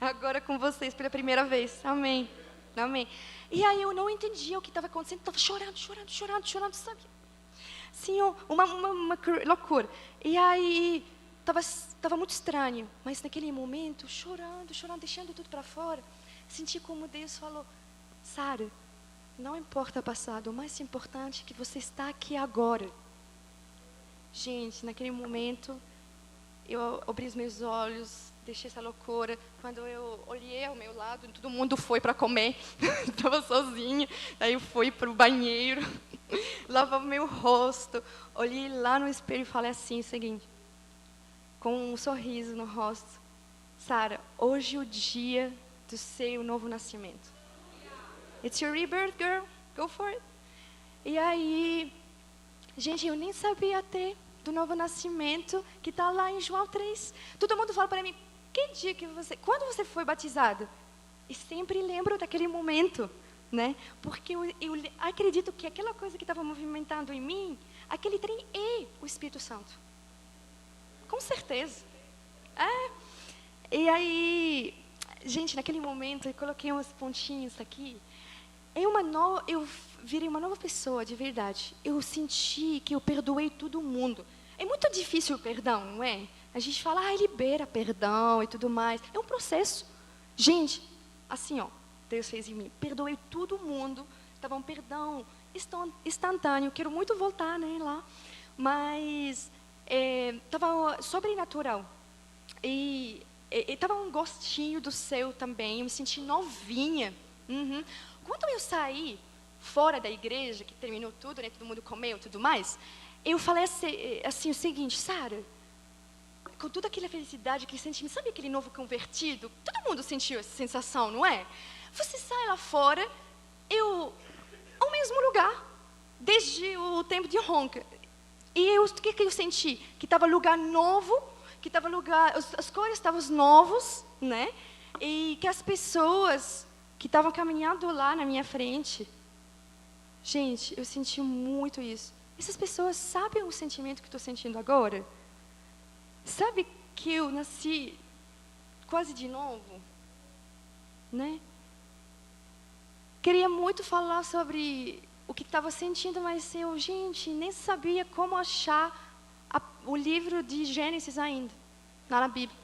A: Agora com vocês pela primeira vez. Amém. Amém. E aí eu não entendia o que estava acontecendo, estava chorando, sabe? Sim, uma loucura. E aí tava muito estranho, mas naquele momento, chorando, deixando tudo para fora, senti como Deus falou: Sara, não importa o passado, o mais importante é que você está aqui agora. Gente, naquele momento, eu abri os meus olhos, deixei essa loucura. Quando eu olhei ao meu lado, todo mundo foi para comer, estava sozinha. Aí eu fui para o banheiro, lavava o meu rosto, olhei lá no espelho e falei assim, o seguinte, com um sorriso no rosto: Sara, hoje é o dia do seu novo nascimento. It's your rebirth, girl. Go for it. E aí, gente, eu nem sabia até do novo nascimento que está lá em João 3. Todo mundo fala para mim: que dia que quando você foi batizada? E sempre lembro daquele momento, né? Porque eu acredito que aquela coisa que estava movimentando em mim, aquele trem é o Espírito Santo. Com certeza. E aí, gente, naquele momento eu coloquei uns pontinhos aqui. Eu virei uma nova pessoa, de verdade. Eu senti que eu perdoei todo mundo. É muito difícil o perdão, não é? A gente fala, libera perdão e tudo mais. É um processo. Gente, assim, Deus fez em mim. Perdoei todo mundo. Estava um perdão instantâneo. Quero muito voltar, né, lá. Mas estava sobrenatural. E estava um gostinho do céu também. Eu me senti novinha. Quando eu saí fora da igreja, que terminou tudo, né, todo mundo comeu e tudo mais, eu falei assim o seguinte: Sara, com toda aquela felicidade, aquele sentimento, sabe aquele novo convertido? Todo mundo sentiu essa sensação, não é? Você sai lá fora, ao mesmo lugar, desde o tempo de Ronca. E o que eu senti? Que estava lugar novo, que estava as cores estavam novos, né? E que as pessoas que estavam caminhando lá na minha frente, gente, eu senti muito isso. Essas pessoas sabem o sentimento que estou sentindo agora? Sabe que eu nasci quase de novo, né? Queria muito falar sobre o que estava sentindo, mas eu, gente, nem sabia como achar o livro de Gênesis ainda, na Bíblia.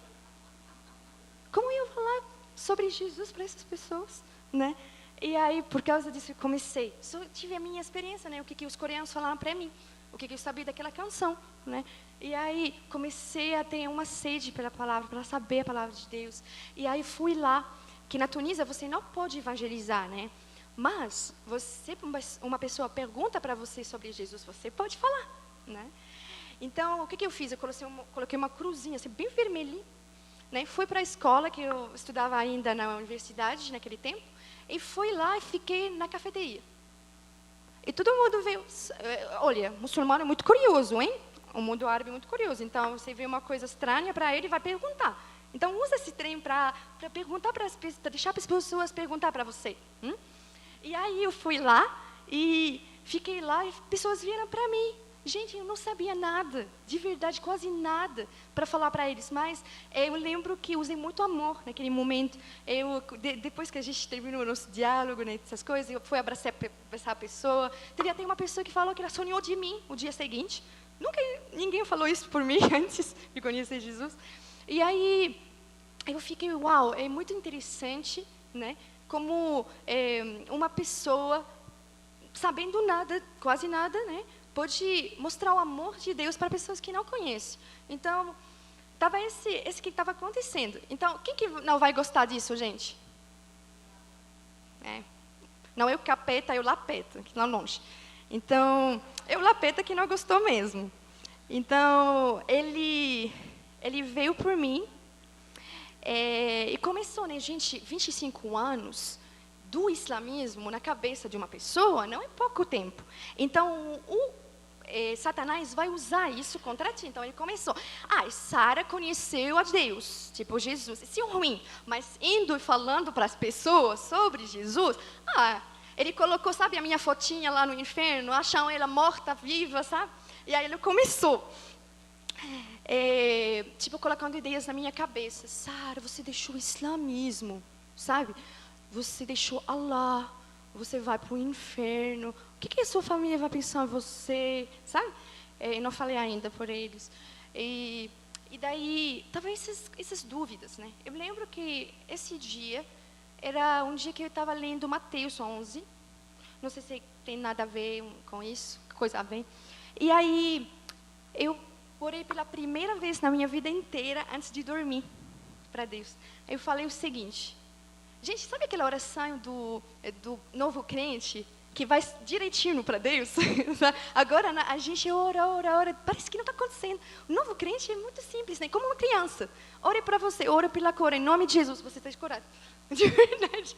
A: Como eu ia falar sobre Jesus para essas pessoas, né? E aí, por causa disso, eu comecei. Só tive a minha experiência, né? O que os coreanos falaram para mim, o que eu sabia daquela canção, né? E aí, comecei a ter uma sede pela palavra, para saber a palavra de Deus. E aí, fui lá, que na Tunísia você não pode evangelizar, né? Mas, uma pessoa pergunta para você sobre Jesus, você pode falar, né? Então, o que eu fiz? Eu coloquei uma cruzinha, assim, bem vermelhinha, né? Fui para a escola, que eu estudava ainda na universidade, naquele tempo, e fui lá e fiquei na cafeteria. E todo mundo veio... Olha, muçulmano é muito curioso, hein? O mundo árabe é muito curioso. Então, você vê uma coisa estranha para ele, vai perguntar. Então, usa esse trem para perguntar para as pessoas, para deixar as pessoas perguntar para você. E aí, eu fui lá e fiquei lá e pessoas vieram para mim. Gente, eu não sabia nada, de verdade, quase nada, para falar para eles. Mas eu lembro que usei muito amor naquele momento. Depois que a gente terminou o nosso diálogo, né, essas coisas, eu fui abraçar a pessoa. Teve até uma pessoa que falou que ela sonhou de mim o dia seguinte. Ninguém falou isso por mim antes de conhecer Jesus. E aí, eu fiquei, uau, é muito interessante, né? Como uma pessoa, sabendo nada, quase nada, né? Pode mostrar o amor de Deus para pessoas que não conhecem. Então, estava esse que estava acontecendo. Então, quem que não vai gostar disso, gente? Não é o capeta, é o lapeta, que não longe. Então, é o lapeta que não gostou mesmo. Então, ele veio por mim e começou, né, gente, 25 anos do islamismo na cabeça de uma pessoa não é pouco tempo. Então, Satanás vai usar isso contra ti. Então, ele começou. Sara conheceu a Deus, tipo Jesus. Isso é ruim. Mas indo e falando para as pessoas sobre Jesus, ele colocou, sabe, a minha fotinha lá no inferno, acham ela morta, viva, sabe? E aí ele começou. Colocando ideias na minha cabeça. Sara, você deixou o islamismo, sabe? Você deixou Allah, você vai para o inferno. O que a sua família vai pensar em você, sabe? Eu não falei ainda por eles. E E daí, tava essas dúvidas, né? Eu lembro que esse dia era um dia que eu estava lendo Mateus 11. Não sei se tem nada a ver com isso, coisa a ver. E aí, eu orei pela primeira vez na minha vida inteira antes de dormir para Deus. Eu falei o seguinte: gente, sabe aquela oração do novo crente que vai direitinho para Deus? Agora a gente ora, parece que não está acontecendo. O novo crente é muito simples, né? Como uma criança. Ore para você, ore pela cura, em nome de Jesus, você está curado. De verdade.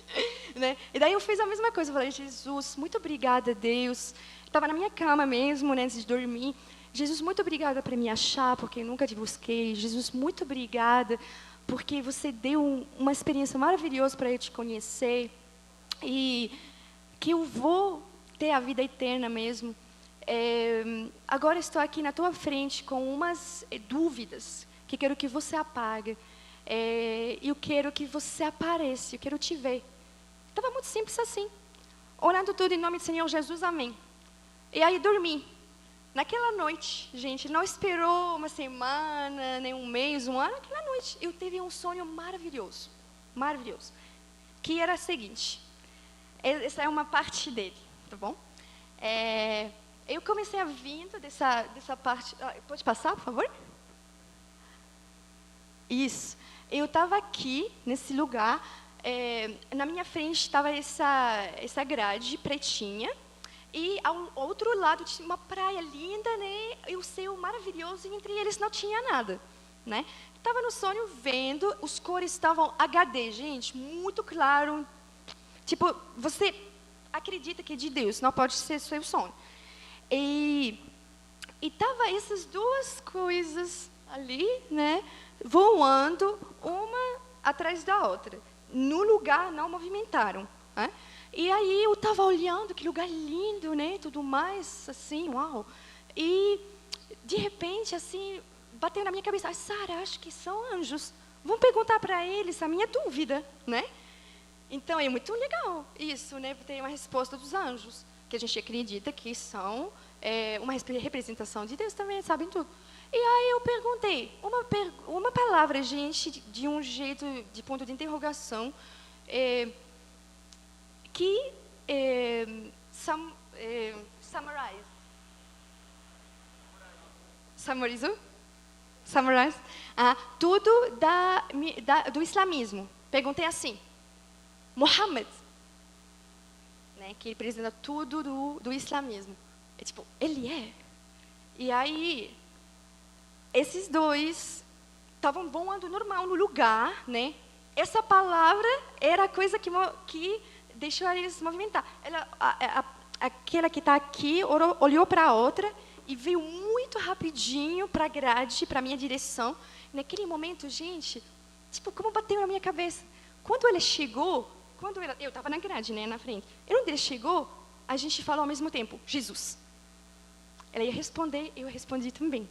A: Né? E daí eu fiz a mesma coisa, eu falei: Jesus, muito obrigada, Deus. Estava na minha cama mesmo, né, antes de dormir. Jesus, muito obrigada por me achar, porque eu nunca te busquei. Jesus, muito obrigada, porque você deu uma experiência maravilhosa para eu te conhecer. E que eu vou ter a vida eterna mesmo. Agora estou aqui na tua frente com umas dúvidas que quero que você apague. Eu quero que você apareça, eu quero te ver. Estava muito simples assim. Orando tudo em nome do Senhor Jesus, amém. E aí dormi. Naquela noite, gente, não esperou uma semana, nem um mês, um ano. Naquela noite, eu tive um sonho maravilhoso. Maravilhoso. Que era o seguinte. Essa é uma parte dele, tá bom? Eu comecei a vindo dessa parte. Pode passar, por favor? Isso. Eu estava aqui, nesse lugar. Na minha frente estava essa grade pretinha. E ao outro lado tinha uma praia linda, né? E o céu maravilhoso, e entre eles não tinha nada, né? Estava no sonho vendo, os cores estavam HD, gente, muito claro. Tipo, você acredita que é de Deus, não pode ser seu sonho. E tava essas duas coisas ali, né? Voando, uma atrás da outra. No lugar, não movimentaram, né? E aí eu estava olhando, que lugar lindo, né? Tudo mais, assim, uau. E, de repente, assim, bateu na minha cabeça: Sara, acho que são anjos. Vamos perguntar para eles, a minha dúvida, né? Então, é muito legal isso, né? Ter uma resposta dos anjos, que a gente acredita que são uma representação de Deus também, sabem tudo. E aí eu perguntei, uma palavra, gente, de um jeito, de ponto de interrogação, que summarize tudo do islamismo. Perguntei assim: Muhammad, né, que representa tudo do islamismo. Tipo, ele é? E aí, esses dois estavam voando normal no lugar, né? Essa palavra era a coisa que deixou eles movimentar. Aquela que está aqui olhou para a outra e veio muito rapidinho para a grade, para a minha direção. Naquele momento, gente, tipo, como bateu na minha cabeça. Quando ele chegou, eu estava na grade, né, na frente. E quando ele chegou, a gente falou ao mesmo tempo: Jesus. Ela ia responder, eu respondi também.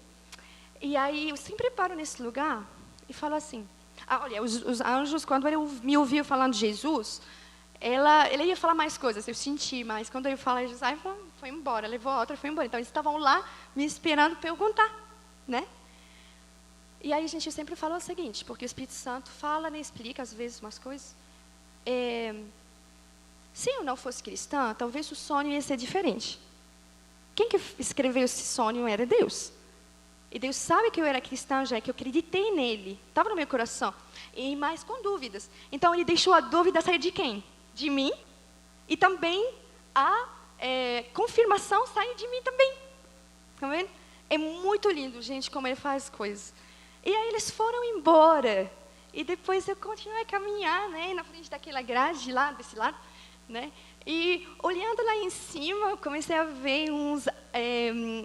A: E aí eu sempre paro nesse lugar e falo assim: olha, os anjos, quando ele me ouviu falando de Jesus, ele ia falar mais coisas, eu senti, mas quando eu falei Jesus, aí foi embora, levou a outra, foi embora. Então eles estavam lá me esperando para eu contar, né? E aí, gente, eu sempre falo o seguinte, porque o Espírito Santo fala, né, explica às vezes umas coisas. Se eu não fosse cristã, talvez o sonho ia ser diferente. Quem que escreveu esse sonho era Deus. E Deus sabe que eu era cristã já, que eu acreditei nele. Estava no meu coração. Mas com dúvidas. Então, ele deixou a dúvida sair de quem? De mim. E também a confirmação sair de mim também. Tá vendo? É muito lindo, gente, como ele faz as coisas. E aí eles foram embora. E depois eu continuei a caminhar, né, na frente daquela grade lá, desse lado, né? E olhando lá em cima, eu comecei a ver uns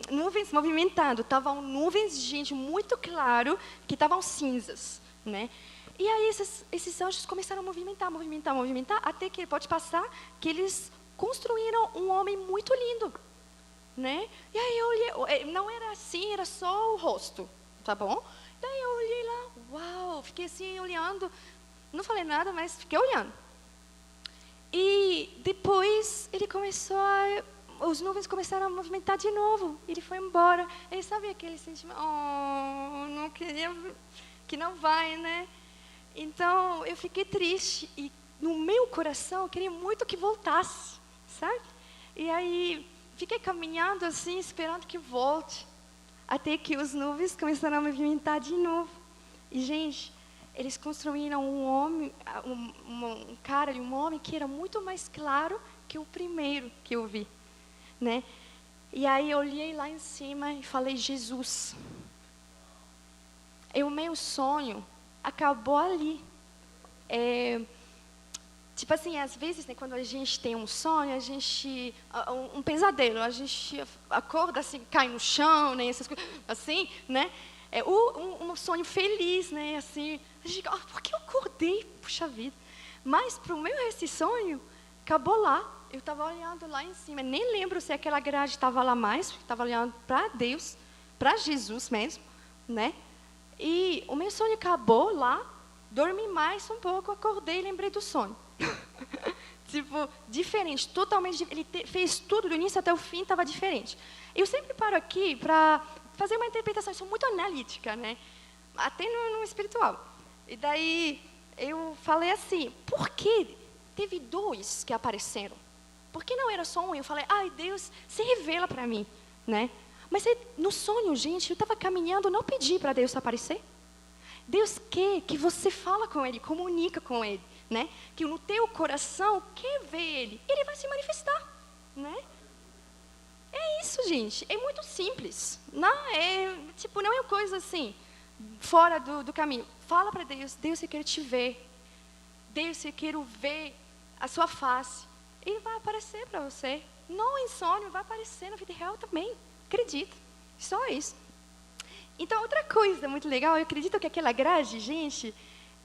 A: nuvens movimentando. Estavam nuvens, gente, muito claro, que estavam cinzas, né? E aí esses anjos começaram a movimentar, até que pode passar que eles construíram um homem muito lindo, né? E aí eu olhei, não era assim, era só o rosto, tá bom? Daí eu olhei lá, uau, fiquei assim olhando, não falei nada, mas fiquei olhando. E depois ele começou a os nuvens começaram a movimentar de novo. Ele foi embora. Ele sabe aquele sentimento, oh, não queria, que não vai, né? Então, eu fiquei triste. E no meu coração, eu queria muito que voltasse, sabe? E aí, fiquei caminhando assim, esperando que volte. Até que os nuvens começaram a movimentar de novo. E, gente, eles construíram um homem, um cara, um homem que era muito mais claro que o primeiro que eu vi, né? E aí eu olhei lá em cima e falei, Jesus. E o meu sonho acabou ali. Tipo assim, às vezes, né, quando a gente tem um sonho, a gente, um pesadelo, a gente acorda assim, cai no chão, né, essas coisas, assim, né? Um sonho feliz, né, assim, a gente, por que eu acordei? Puxa vida. Mas para o meu esse sonho, acabou lá. Eu estava olhando lá em cima, nem lembro se aquela grade estava lá mais, porque estava olhando para Deus, para Jesus mesmo, né? E o meu sonho acabou lá, dormi mais um pouco, acordei e lembrei do sonho. Tipo, diferente, totalmente diferente. Ele fez tudo do início até o fim, estava diferente. Eu sempre paro aqui para fazer uma interpretação, eu sou muito analítica, né? Até no espiritual. E daí eu falei assim, por que teve dois que apareceram? Por que não era só um? Eu falei, ai, Deus se revela para mim, né? Mas no sonho, gente, eu estava caminhando, não pedi para Deus aparecer. Deus quer que você fala com Ele, comunica com Ele, né? Que no teu coração quer ver Ele, Ele vai se manifestar, né? É isso, gente. É muito simples. Não não é uma coisa assim fora do caminho. Fala para Deus, Deus, eu quero te ver. Deus, eu quero ver a sua face. Ele vai aparecer para você. Não em sonho, vai aparecer na vida real também. Acredita. Só isso. Então, outra coisa muito legal, eu acredito que aquela grade, gente,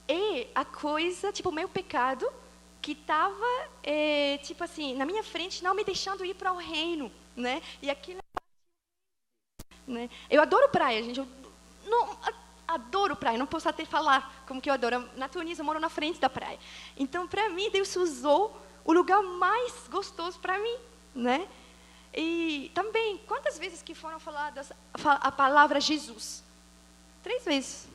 A: é a coisa, tipo, o meu pecado, que estava, tipo assim, na minha frente, não me deixando ir para o reino, né? E aquilo, né? Eu adoro praia, gente. Eu não, adoro praia, não posso até falar como que eu adoro. Na Tunísia, eu moro na frente da praia. Então, para mim, Deus usou o lugar mais gostoso para mim, né? E também, quantas vezes que foram faladas a palavra Jesus? 3 vezes.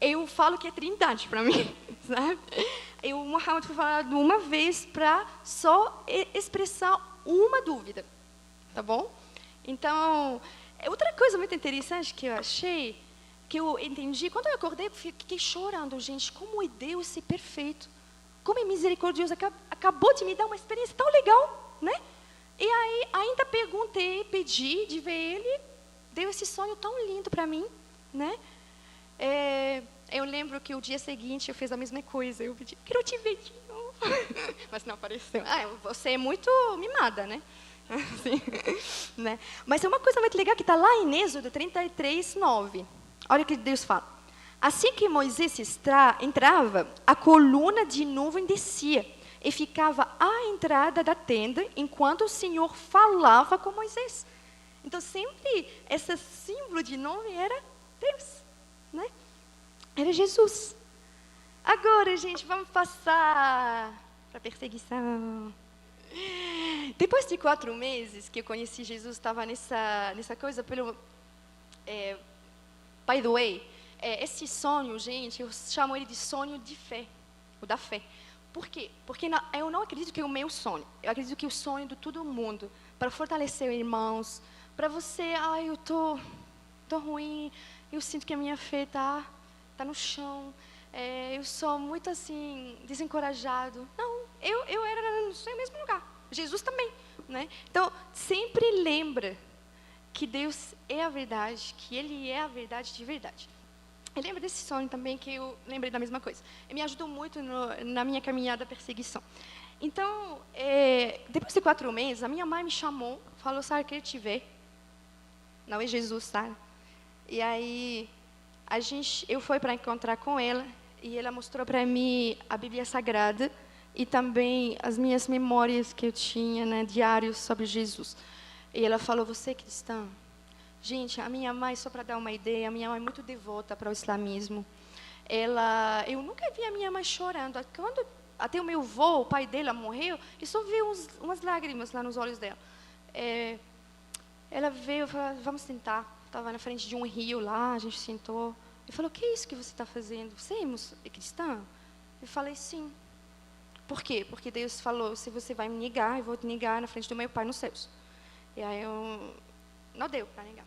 A: Eu falo que é trindade para mim, sabe? O Muhammad foi falado uma vez para só expressar uma dúvida, tá bom? Então, outra coisa muito interessante que eu achei, que eu entendi, quando eu acordei, eu fiquei chorando, gente, como é Deus é perfeito, como é misericordioso, acabou de me dar uma experiência tão legal, né? E aí, ainda pedi de ver ele, deu esse sonho tão lindo para mim, né? Eu lembro que o dia seguinte eu fiz a mesma coisa, eu pedi, quero te ver de novo, mas não apareceu. Você é muito mimada, né? Assim, né? Mas é uma coisa muito legal que está lá em Êxodo 33, 9. Olha o que Deus fala. Assim que Moisés entrava, a coluna de nuvem descia e ficava à entrada da tenda, enquanto o Senhor falava com Moisés. Então, sempre esse símbolo de nuvem era Deus, né? Era Jesus. Agora, gente, vamos passar para a perseguição. Depois de 4 meses que eu conheci Jesus, estava nessa coisa pelo... by the way, esse sonho, gente, eu chamo ele de sonho de fé, o da fé. Por quê? Porque eu não acredito que é o meu sonho. Eu acredito que é o sonho de todo mundo, para fortalecer irmãos, para você, eu tô ruim, eu sinto que a minha fé tá no chão, eu sou muito assim, desencorajado. Não, eu era no mesmo lugar. Jesus também, né? Então, sempre lembra que Deus é a verdade, que Ele é a verdade de verdade. Eu lembro desse sonho também, que eu lembrei da mesma coisa. Ele me ajudou muito na minha caminhada da perseguição. Então, depois de 4 meses, a minha mãe me chamou, falou, Sara, eu quero te ver. Não é Jesus, Sara. E aí, eu fui para encontrar com ela, e ela mostrou para mim a Bíblia Sagrada, e também as minhas memórias que eu tinha, né, diários sobre Jesus. E ela falou, você é cristã? Gente, a minha mãe, só para dar uma ideia, a minha mãe é muito devota para o islamismo. Eu nunca vi a minha mãe chorando. Até o meu avô, o pai dela, morreu, e só vi umas lágrimas lá nos olhos dela. ela veio e falou, vamos sentar. Estava na frente de um rio lá, a gente sentou. Ele falou, o que é isso que você está fazendo? Você é cristã? Eu falei, sim. Por quê? Porque Deus falou, se você vai me negar, eu vou te negar na frente do meu Pai nos céus. E aí não deu para negar.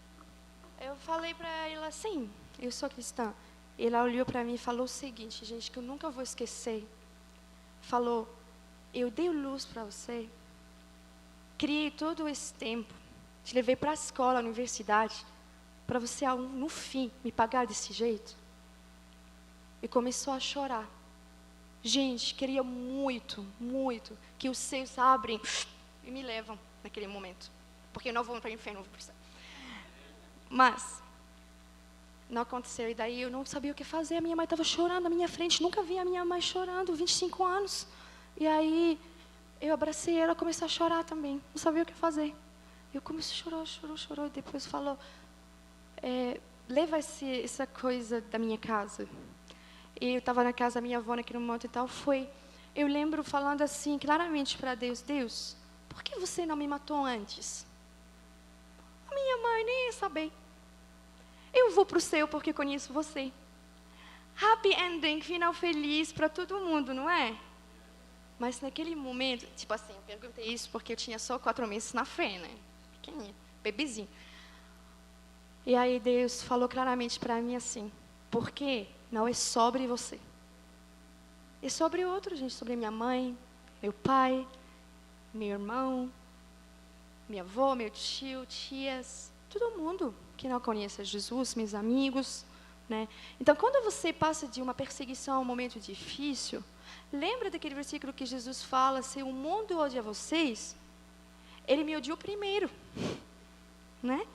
A: Eu falei para ela, sim, eu sou cristã. Ela olhou para mim e falou o seguinte, gente, que eu nunca vou esquecer. Falou, eu dei luz para você, criei todo esse tempo, te levei para a escola, a universidade, para você, no fim, me pagar desse jeito. E começou a chorar. Gente, queria muito, muito que os seios abrem e me levam naquele momento. Porque eu não vou para o inferno, eu vou para o céu. Mas não aconteceu. E daí eu não sabia o que fazer. A minha mãe estava chorando na minha frente. Nunca vi a minha mãe chorando, 25 anos. E aí eu abracei ela, comecei a chorar também. Não sabia o que fazer. Eu comecei a chorar, chorou. Depois falou, leva essa coisa da minha casa. E eu estava na casa da minha avó naquele momento e tal. Eu lembro falando assim, claramente para Deus, Deus, por que você não me matou antes? A minha mãe nem ia saber. Eu vou para o céu porque conheço você. Happy ending, final feliz para todo mundo, não é? Mas naquele momento, tipo assim, eu perguntei isso porque eu tinha só 4 meses na fé, né? Pequenininha, bebezinho. E aí Deus falou claramente para mim assim, porque não é sobre você. É sobre outro, gente, sobre minha mãe, meu pai, meu irmão, minha avó, meu tio, tias, todo mundo que não conhece Jesus, meus amigos, né? Então, quando você passa de uma perseguição a um momento difícil, lembra daquele versículo que Jesus fala, se o mundo odia vocês, ele me odiou primeiro, né?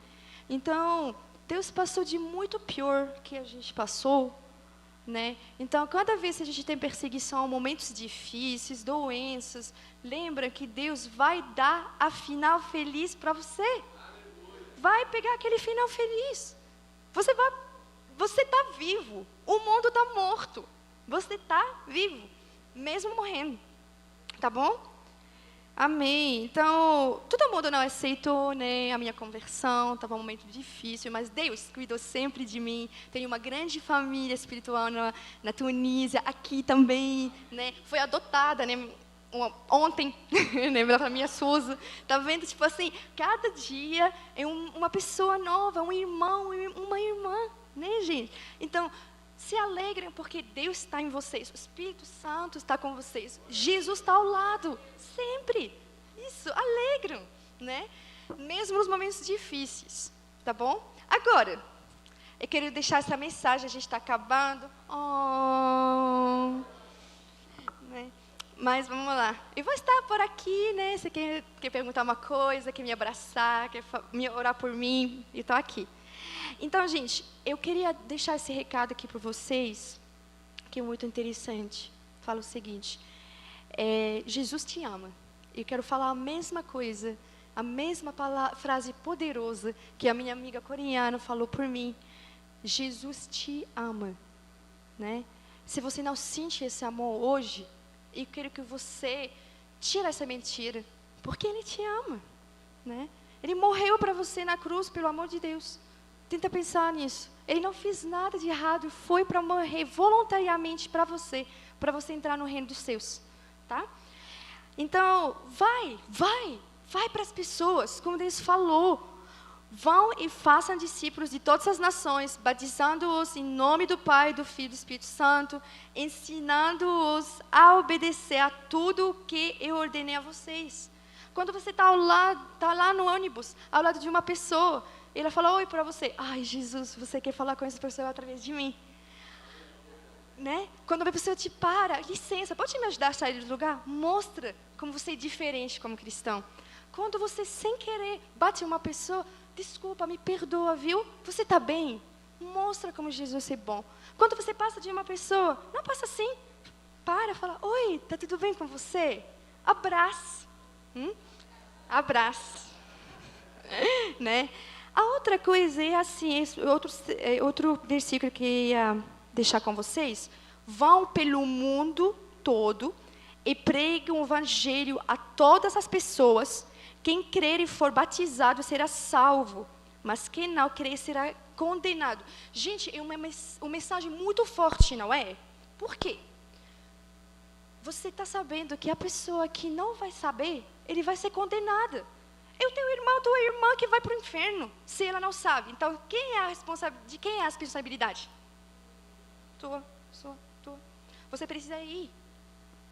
A: Então, Deus passou de muito pior que a gente passou, né? Então, cada vez que a gente tem perseguição, momentos difíceis, doenças, lembra que Deus vai dar a final feliz para você. Vai pegar aquele final feliz. Você está vivo. O mundo está morto. Você está vivo, mesmo morrendo. Tá bom? Amém. Então, todo mundo não aceitou, né, a minha conversão, estava um momento difícil, mas Deus cuidou sempre de mim. Tenho uma grande família espiritual na Tunísia, aqui também, né? Foi adotada, né? Ontem, né, pela minha esposa. Tá vendo, tipo assim, cada dia é uma pessoa nova, um irmão, uma irmã, né, gente? Então, se alegrem porque Deus está em vocês, o Espírito Santo está com vocês, Jesus está ao lado, sempre. Isso, alegram, né? Mesmo nos momentos difíceis, tá bom? Agora, eu quero deixar essa mensagem, a gente está acabando. Né? Mas vamos lá. Eu vou estar por aqui, né? Você quer perguntar uma coisa, quer me abraçar, quer orar por mim, eu estou aqui. Então, gente, eu queria deixar esse recado aqui para vocês, que é muito interessante. Fala o seguinte, Jesus te ama. Eu quero falar a mesma coisa, a mesma frase poderosa que a minha amiga coreana falou por mim. Jesus te ama, né? Se você não sente esse amor hoje, eu quero que você tire essa mentira, porque Ele te ama, né? Ele morreu para você na cruz, pelo amor de Deus. Tenta pensar nisso. Ele não fez nada de errado, foi para morrer voluntariamente para você entrar no reino dos céus, tá? Então, vai para as pessoas, como Deus falou. Vão e façam discípulos de todas as nações, batizando-os em nome do Pai, do Filho e do Espírito Santo, ensinando-os a obedecer a tudo o que eu ordenei a vocês. Quando você está lá no ônibus, ao lado de uma pessoa, ela fala, oi para você. Ai, Jesus, você quer falar com essa pessoa através de mim. Né? Quando a pessoa te para, licença, pode me ajudar a sair do lugar? Mostra como você é diferente como cristão. Quando você, sem querer, bate uma pessoa, desculpa, me perdoa, viu? Você está bem? Mostra como Jesus é bom. Quando você passa de uma pessoa, não passa assim. Fala, oi, está tudo bem com você? Abraça. Abraça. Né? A outra coisa é assim, outro versículo que eu ia deixar com vocês. Vão pelo mundo todo e pregam o evangelho a todas as pessoas. Quem crer e for batizado será salvo, mas quem não crer será condenado. Gente, é uma mensagem muito forte, não é? Por quê? Você está sabendo que a pessoa que não vai saber, ele vai ser condenada. Eu tenho irmão, tua irmã que vai para o inferno, se ela não sabe. Então, de quem é a responsabilidade? Tua, sua, tua. Você precisa ir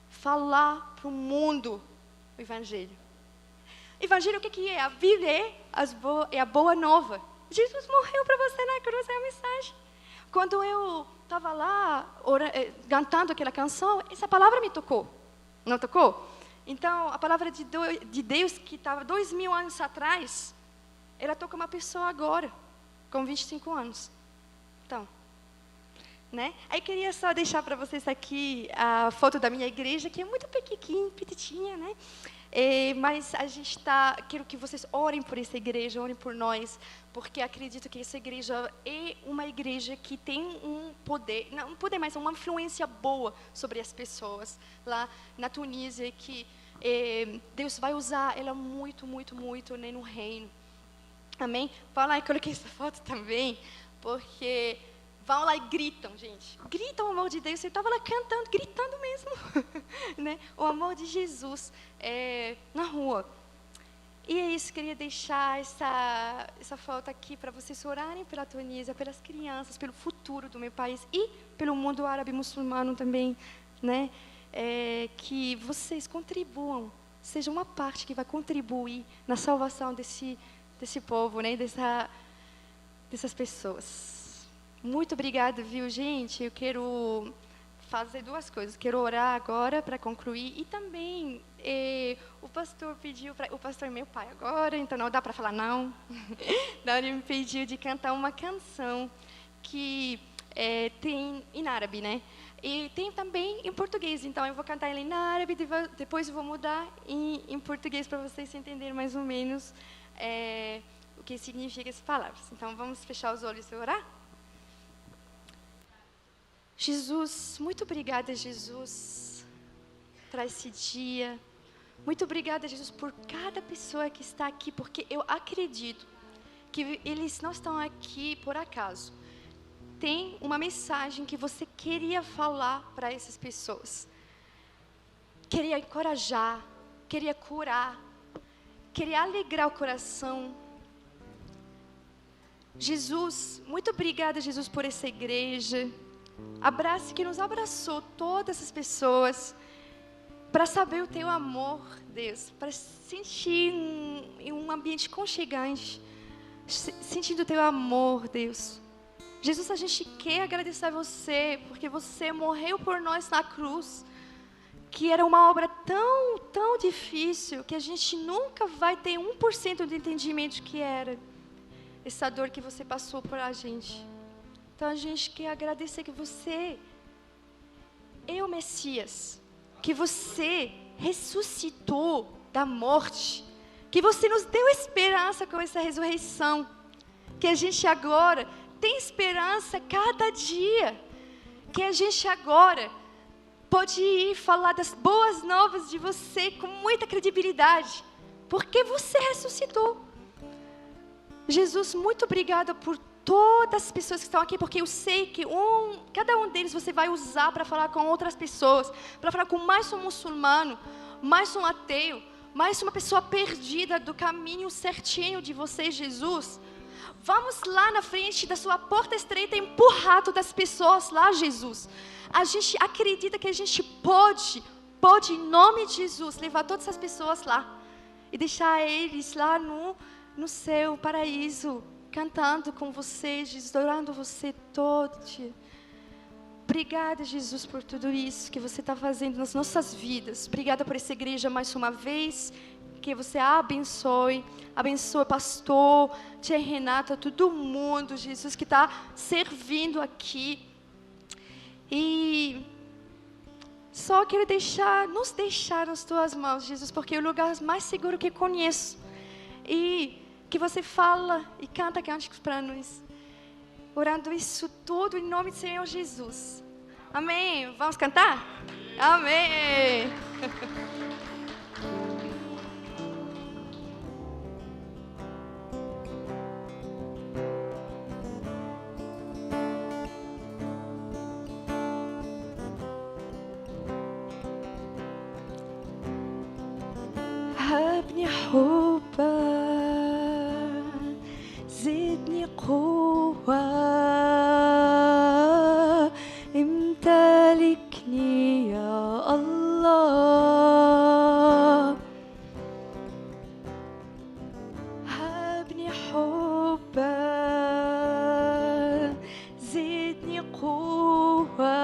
A: falar para o mundo o Evangelho. Evangelho, o que é? A Bíblia é a boa nova. Jesus morreu para você na cruz, é a mensagem. Quando eu estava lá cantando aquela canção, essa palavra me tocou. Não tocou? Então, a palavra de Deus, que estava 2000 anos atrás, ela toca uma pessoa agora, com 25 anos. Então, né? Aí queria só deixar para vocês aqui a foto da minha igreja, que é muito petitinha, né? Mas quero que vocês orem por essa igreja, orem por nós, porque acredito que essa igreja é uma igreja que tem um poder, não um poder, mas uma influência boa sobre as pessoas lá na Tunísia, que Deus vai usar ela muito, muito, muito, né, no reino. Amém? Vão lá e coloquei essa foto também, porque vão lá e gritam, gente. Gritam o amor de Deus. Eu estava lá cantando, gritando mesmo. Né? O amor de Jesus na rua. E é isso, queria deixar essa foto aqui para vocês orarem pela Tunísia, pelas crianças, pelo futuro do meu país e pelo mundo árabe muçulmano também, né? Que vocês contribuam, seja uma parte que vai contribuir na salvação desse povo, né? Dessas pessoas. Muito obrigada, viu, gente? Eu quero fazer duas coisas. Quero orar agora para concluir e também o pastor pediu o pastor é meu pai agora, então não dá para falar não. Não, ele me pediu de cantar uma canção que tem em árabe, né? E tem também em português. Então eu vou cantar ele em árabe, depois eu vou mudar em português para vocês entenderem mais ou menos o que significa essas palavras. Então vamos fechar os olhos e orar? Jesus, muito obrigada, Jesus, para esse dia. Muito obrigada, Jesus, por cada pessoa que está aqui, porque eu acredito que eles não estão aqui por acaso. Tem uma mensagem que você queria falar para essas pessoas. Queria encorajar, queria curar, queria alegrar o coração. Jesus, muito obrigada, Jesus, por essa igreja. Abrace que nos abraçou todas essas pessoas para saber o teu amor, Deus, para sentir um ambiente conchegante, sentindo o teu amor, Deus. Jesus, a gente quer agradecer a você, porque você morreu por nós na cruz, que era uma obra tão, tão difícil, que a gente nunca vai ter 1% de entendimento que era essa dor que você passou por a gente. Então a gente quer agradecer que você é o Messias, que você ressuscitou da morte, que você nos deu esperança com essa ressurreição, que a gente agora tem esperança cada dia, que a gente agora pode ir falar das boas novas de você com muita credibilidade, porque você ressuscitou. Jesus, muito obrigada por todas as pessoas que estão aqui, porque eu sei que cada um deles você vai usar para falar com outras pessoas, para falar com mais um muçulmano, mais um ateu, mais uma pessoa perdida do caminho certinho de você, Jesus. Vamos lá na frente da sua porta estreita e empurrar todas as pessoas lá, Jesus. A gente acredita que a gente pode, em nome de Jesus, levar todas essas pessoas lá e deixar eles lá no céu, paraíso, cantando com você, Jesus, adorando você todo dia. Obrigada, Jesus, por tudo isso que você está fazendo nas nossas vidas. Obrigada por essa igreja mais uma vez. Que você abençoe o pastor, tia Renata, todo mundo, Jesus, que está servindo aqui. E só quero nos deixar nas tuas mãos, Jesus, porque é o lugar mais seguro que conheço. E que você fala e canta cânticos para nós, orando isso tudo em nome do Senhor Jesus. Amém. Vamos cantar? Amém. حبا زدني قوة امتلكني يا الله هبني حبا زدني قوة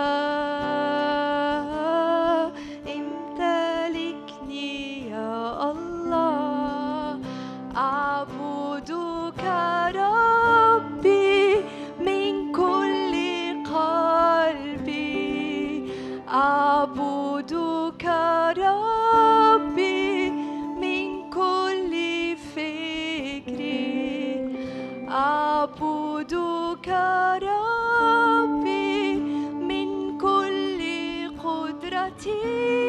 A: امتلكني يا الله أعبدك ربي من كل قلبي أعبدك ربي من كل فكري أعبدك ربي من كل قدرتي